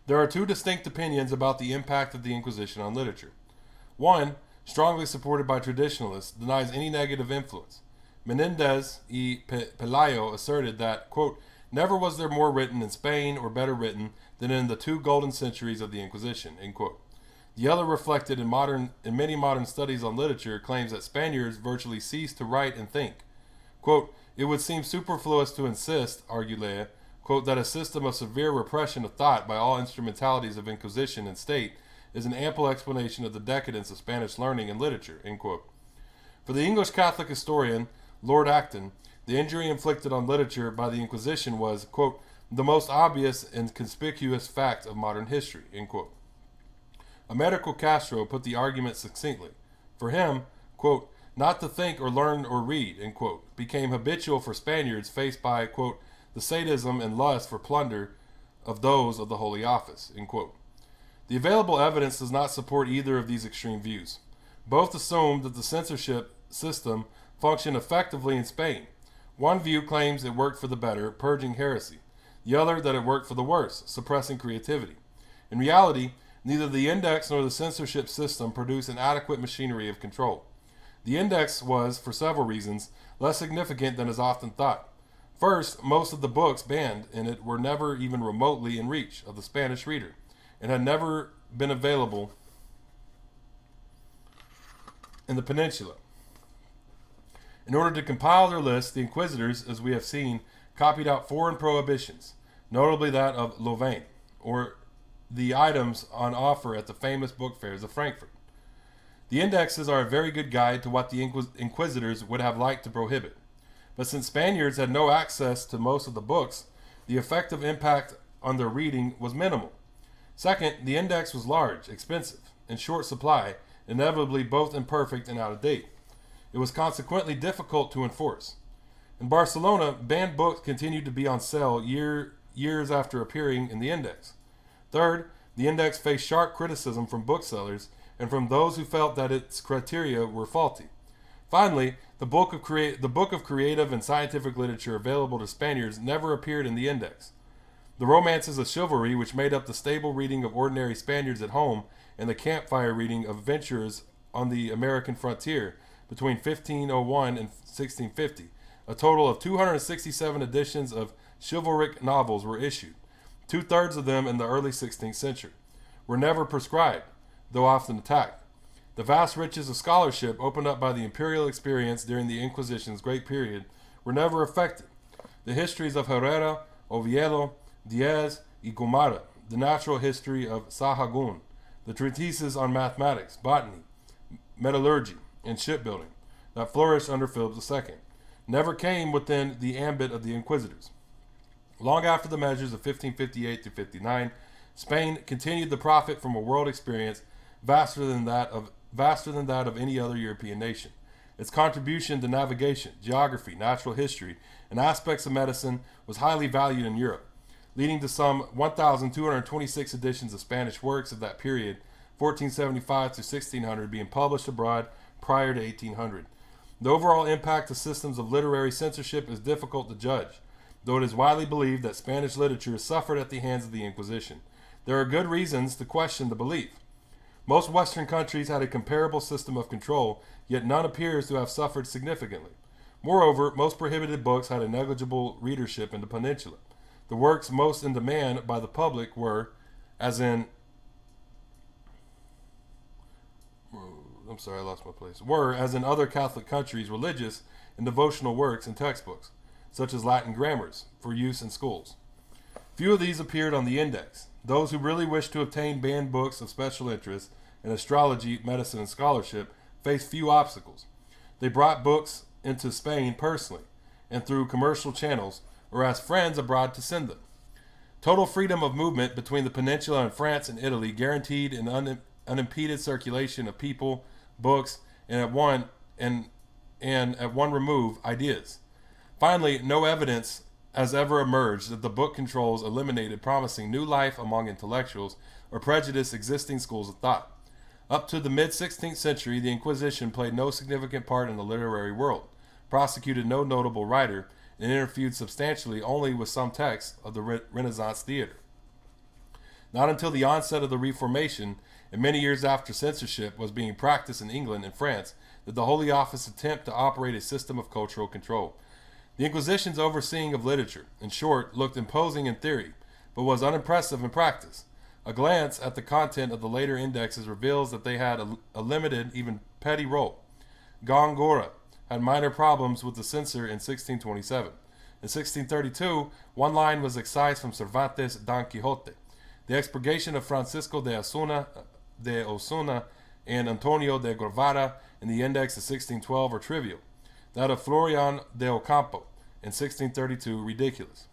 There are two distinct opinions about the impact of the Inquisition on literature. One, strongly supported by traditionalists, denies any negative influence. Menendez y Pelayo asserted that, quote, never was there more written in Spain or better written than in the 2 golden centuries of the Inquisition, end quote. The other, reflected in many modern studies on literature, claims that Spaniards virtually ceased to write and think. Quote, it would seem superfluous to insist, argued Lea, quote, that a system of severe repression of thought by all instrumentalities of Inquisition and state is an ample explanation of the decadence of Spanish learning and literature, end quote. For the English Catholic historian Lord Acton, the injury inflicted on literature by the Inquisition was, quote, the most obvious and conspicuous fact of modern history, end quote. Americo Castro put the argument succinctly. For him, quote, not to think or learn or read, end quote, became habitual for Spaniards faced by, quote, the sadism and lust for plunder of those of the Holy Office, end quote. The available evidence does not support either of these extreme views. Both assume that the censorship system functioned effectively in Spain. One view claims it worked for the better, purging heresy. The other that it worked for the worse, suppressing creativity. In reality, neither the index nor the censorship system produced an adequate machinery of control. The index was, for several reasons, less significant than is often thought. First, most of the books banned in it were never even remotely in reach of the Spanish reader, and had never been available in the peninsula. In order to compile their list, the inquisitors, as we have seen, copied out foreign prohibitions, notably that of Louvain, or the items on offer at the famous book fairs of Frankfurt. The indexes are a very good guide to what the inquisitors would have liked to prohibit. But since Spaniards had no access to most of the books, the effective impact on their reading was minimal. Second, the index was large, expensive, in short supply, inevitably both imperfect and out of date. It was consequently difficult to enforce. In Barcelona, banned books continued to be on sale years after appearing in the index. Third, the index faced sharp criticism from booksellers and from those who felt that its criteria were faulty. Finally, the book of creative and scientific literature available to Spaniards never appeared in the index. The romances of chivalry, which made up the stable reading of ordinary Spaniards at home and the campfire reading of adventurers on the American frontier between 1501 and 1650, a total of 267 editions of chivalric novels were issued, two-thirds of them in the early 16th century, were never prescribed, though often attacked. The vast riches of scholarship opened up by the imperial experience during the Inquisition's great period were never affected. The histories of Herrera, Oviedo, Diaz, y Gomara, the natural history of Sahagún, the treatises on mathematics, botany, metallurgy, and shipbuilding that flourished under Philip II, never came within the ambit of the Inquisitors. Long after the measures of 1558 to 59, Spain continued to profit from a world experience vaster than that of any other European nation. Its contribution to navigation, geography, natural history, and aspects of medicine was highly valued in Europe, leading to some 1,226 editions of Spanish works of that period, 1475 to 1600, being published abroad prior to 1800. The overall impact of systems of literary censorship is difficult to judge, though it is widely believed that Spanish literature suffered at the hands of the Inquisition. There are good reasons to question the belief. Most Western countries had a comparable system of control, yet none appears to have suffered significantly. Moreover, most prohibited books had a negligible readership in the peninsula. The works most in demand by the public were, as in other Catholic countries, religious and devotional works and textbooks, such as Latin grammars, for use in schools. Few of these appeared on the index. Those who really wished to obtain banned books of special interest in astrology, medicine, and scholarship faced few obstacles. They brought books into Spain personally and through commercial channels, or asked friends abroad to send them. Total freedom of movement between the peninsula and France and Italy guaranteed an unimpeded circulation of people, books, and at one remove, ideas. Finally, no evidence has ever emerged that the book controls eliminated promising new life among intellectuals or prejudiced existing schools of thought. Up to the mid-16th century, the Inquisition played no significant part in the literary world, prosecuted no notable writer, and interfered substantially only with some texts of the Renaissance theater. Not until the onset of the Reformation, and many years after censorship was being practiced in England and France, did the Holy Office attempt to operate a system of cultural control. The Inquisition's overseeing of literature, in short, looked imposing in theory, but was unimpressive in practice. A glance at the content of the later indexes reveals that they had a limited, even petty role. Góngora had minor problems with the censor in 1627. In 1632, one line was excised from Cervantes' Don Quixote. The expurgation of Francisco de Osuna and Antonio de Guevara in the index of 1612 are trivial. That of Florian de Ocampo in 1632 ridiculous.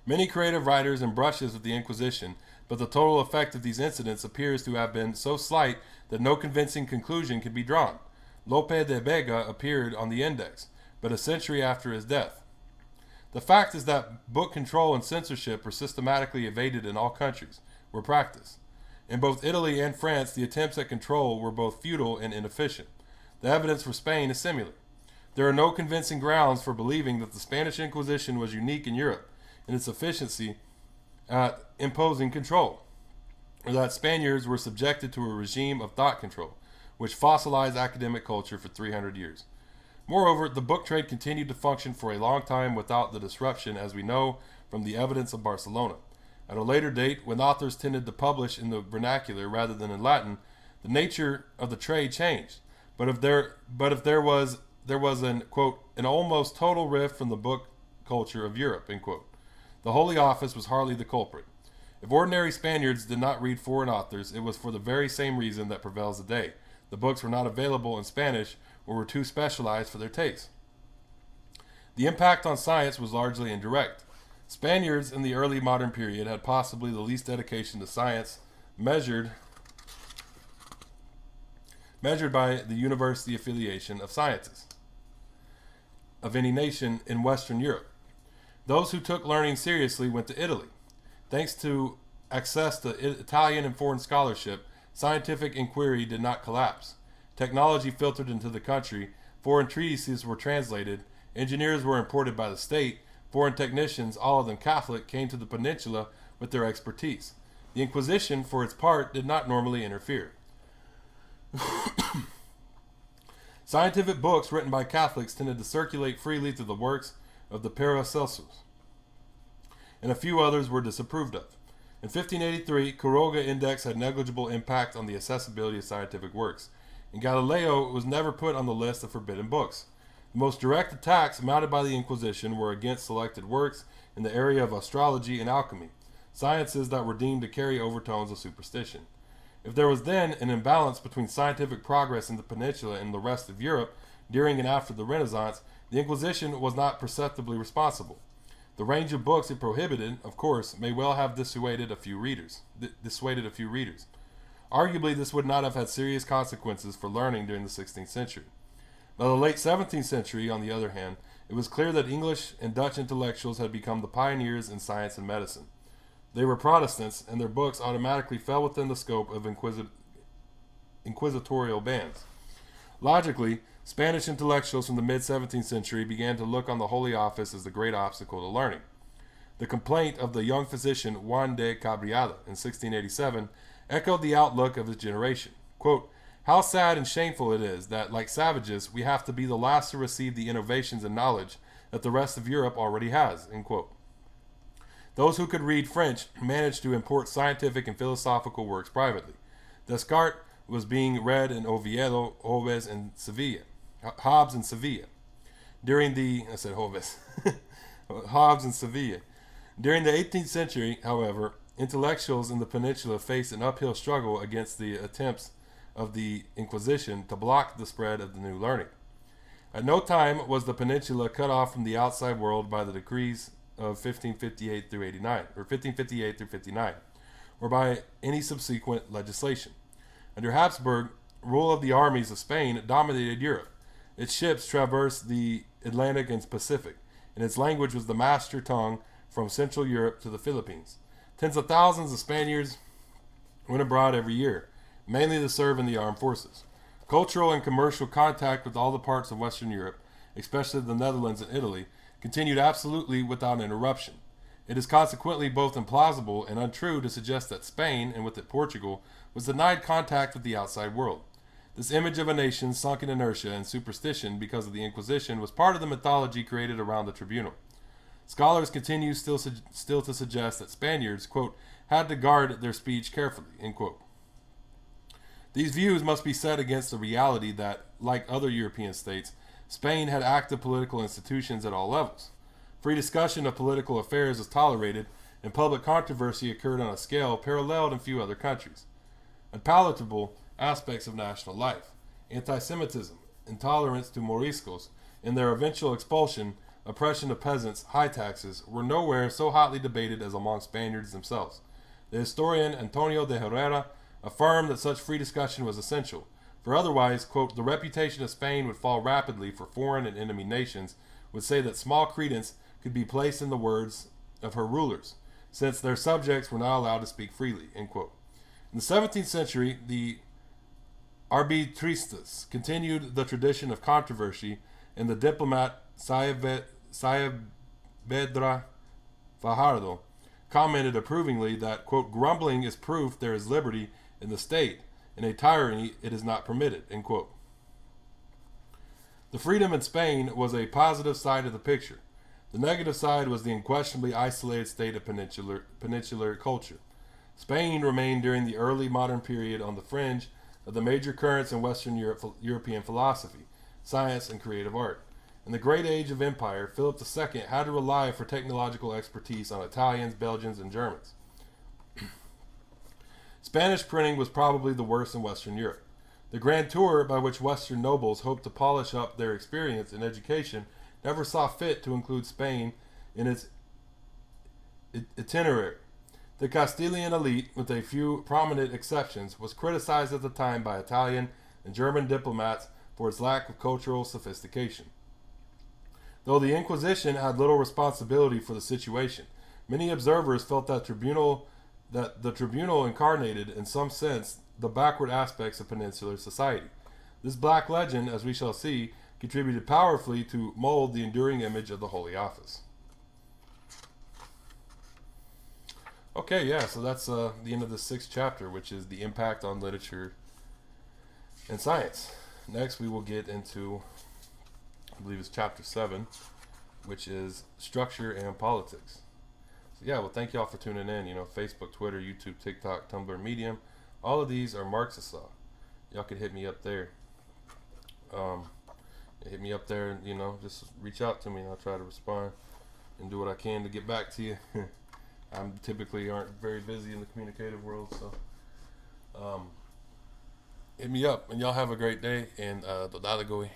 Many creative writers and brushes with the Inquisition, but the total effect of these incidents appears to have been so slight that no convincing conclusion can be drawn. Lope de Vega appeared on the index, but a century after his death. The fact is that book control and censorship were systematically evaded in all countries, were practiced. In both Italy and France, the attempts at control were both futile and inefficient. The evidence for Spain is similar. There are no convincing grounds for believing that the Spanish Inquisition was unique in Europe in its efficiency at imposing control, or that Spaniards were subjected to a regime of thought control, which fossilized academic culture for 300 years. Moreover, the book trade continued to function for a long time without the disruption, as we know from the evidence of Barcelona. At a later date, when authors tended to publish in the vernacular rather than in Latin, the nature of the trade changed. But if there was an, quote, an almost total rift from the book culture of Europe, end quote. The Holy Office was hardly the culprit. If ordinary Spaniards did not read foreign authors, it was for the very same reason that prevails today. The books were not available in Spanish or were too specialized for their taste. The impact on science was largely indirect. Spaniards in the early modern period had possibly the least dedication to science measured by the university affiliation of sciences of any nation in Western Europe. Those who took learning seriously went to Italy. Thanks to access to Italian and foreign scholarship, scientific inquiry did not collapse. Technology filtered into the country, foreign treatises were translated, engineers were imported by the state, foreign technicians, all of them Catholic, came to the peninsula with their expertise. The Inquisition, for its part, did not normally interfere. Scientific books written by Catholics tended to circulate freely through the works of the Paracelsus, and a few others were disapproved of. In 1583, Quiroga Index had negligible impact on the accessibility of scientific works, and Galileo was never put on the list of forbidden books. The most direct attacks mounted by the Inquisition were against selected works in the area of astrology and alchemy, sciences that were deemed to carry overtones of superstition. If there was then an imbalance between scientific progress in the peninsula and the rest of Europe during and after the Renaissance, the Inquisition was not perceptibly responsible. The range of books it prohibited, of course, may well have dissuaded a few readers. Arguably, this would not have had serious consequences for learning during the 16th century. By the late 17th century, on the other hand, it was clear that English and Dutch intellectuals had become the pioneers in science and medicine. They were Protestants, and their books automatically fell within the scope of inquisitorial bans. Logically, Spanish intellectuals from the mid-17th century began to look on the Holy Office as the great obstacle to learning. The complaint of the young physician Juan de Cabriada in 1687 echoed the outlook of his generation. Quote, "How sad and shameful it is that, like savages, we have to be the last to receive the innovations and knowledge that the rest of Europe already has." End quote. Those who could read French managed to import scientific and philosophical works privately. Descartes was being read in Oviedo, Hobbes, and Sevilla. During the Hobbes and Sevilla. During the 18th century, however, intellectuals in the peninsula faced an uphill struggle against the attempts of the Inquisition to block the spread of the new learning. At no time was the peninsula cut off from the outside world by the decrees of 1558 through 59, or by any subsequent legislation. Under Habsburg, rule of the armies of Spain dominated Europe. Its ships traversed the Atlantic and Pacific, and its language was the master tongue from Central Europe to the Philippines. Tens of thousands of Spaniards went abroad every year, mainly to serve in the armed forces. Cultural and commercial contact with all the parts of Western Europe, especially the Netherlands and Italy, continued absolutely without interruption. It is consequently both implausible and untrue to suggest that Spain, and with it Portugal, was denied contact with the outside world. This image of a nation sunk in inertia and superstition because of the Inquisition was part of the mythology created around the tribunal. Scholars continue still to suggest that Spaniards, quote, had to guard their speech carefully, end quote. These views must be set against the reality that, like other European states, Spain had active political institutions at all levels. Free discussion of political affairs was tolerated, and public controversy occurred on a scale paralleled in few other countries. Unpalatable aspects of national life, anti-Semitism, intolerance to Moriscos, and their eventual expulsion, oppression of peasants, high taxes, were nowhere so hotly debated as among Spaniards themselves. The historian Antonio de Herrera affirmed that such free discussion was essential, for otherwise, quote, the reputation of Spain would fall rapidly, for foreign and enemy nations would say that small credence could be placed in the words of her rulers, since their subjects were not allowed to speak freely, end quote. In the 17th century, the arbitristas continued the tradition of controversy, and the diplomat Saavedra Fajardo commented approvingly that, quote, grumbling is proof there is liberty in the state. In a tyranny, it is not permitted, end quote. The freedom in Spain was a positive side of the picture. The negative side was the unquestionably isolated state of peninsular culture. Spain remained during the early modern period on the fringe of the major currents in Western European philosophy, science, and creative art. In the great age of empire, Philip II had to rely for technological expertise on Italians, Belgians, and Germans. Spanish printing was probably the worst in Western Europe. The grand tour by which Western nobles hoped to polish up their experience in education never saw fit to include Spain in its itinerary. The Castilian elite, with a few prominent exceptions, was criticized at the time by Italian and German diplomats for its lack of cultural sophistication. Though the Inquisition had little responsibility for the situation, many observers felt that the tribunal incarnated, in some sense, the backward aspects of peninsular society. This black legend, as we shall see, contributed powerfully to mold the enduring image of the Holy Office. Okay, yeah, so that's the end of the 6th chapter, which is the impact on literature and science. Next, we will get into, I believe it's chapter 7, which is structure and politics. So yeah, well, thank y'all for tuning in. You know, Facebook, Twitter, YouTube, TikTok, Tumblr, Medium. All of these are Marxist law. Y'all could hit me up there. Hit me up there and, you know, just reach out to me and I'll try to respond and do what I can to get back to you. I'm typically aren't very busy in the communicative world, so hit me up and y'all have a great day and Dodalegoy.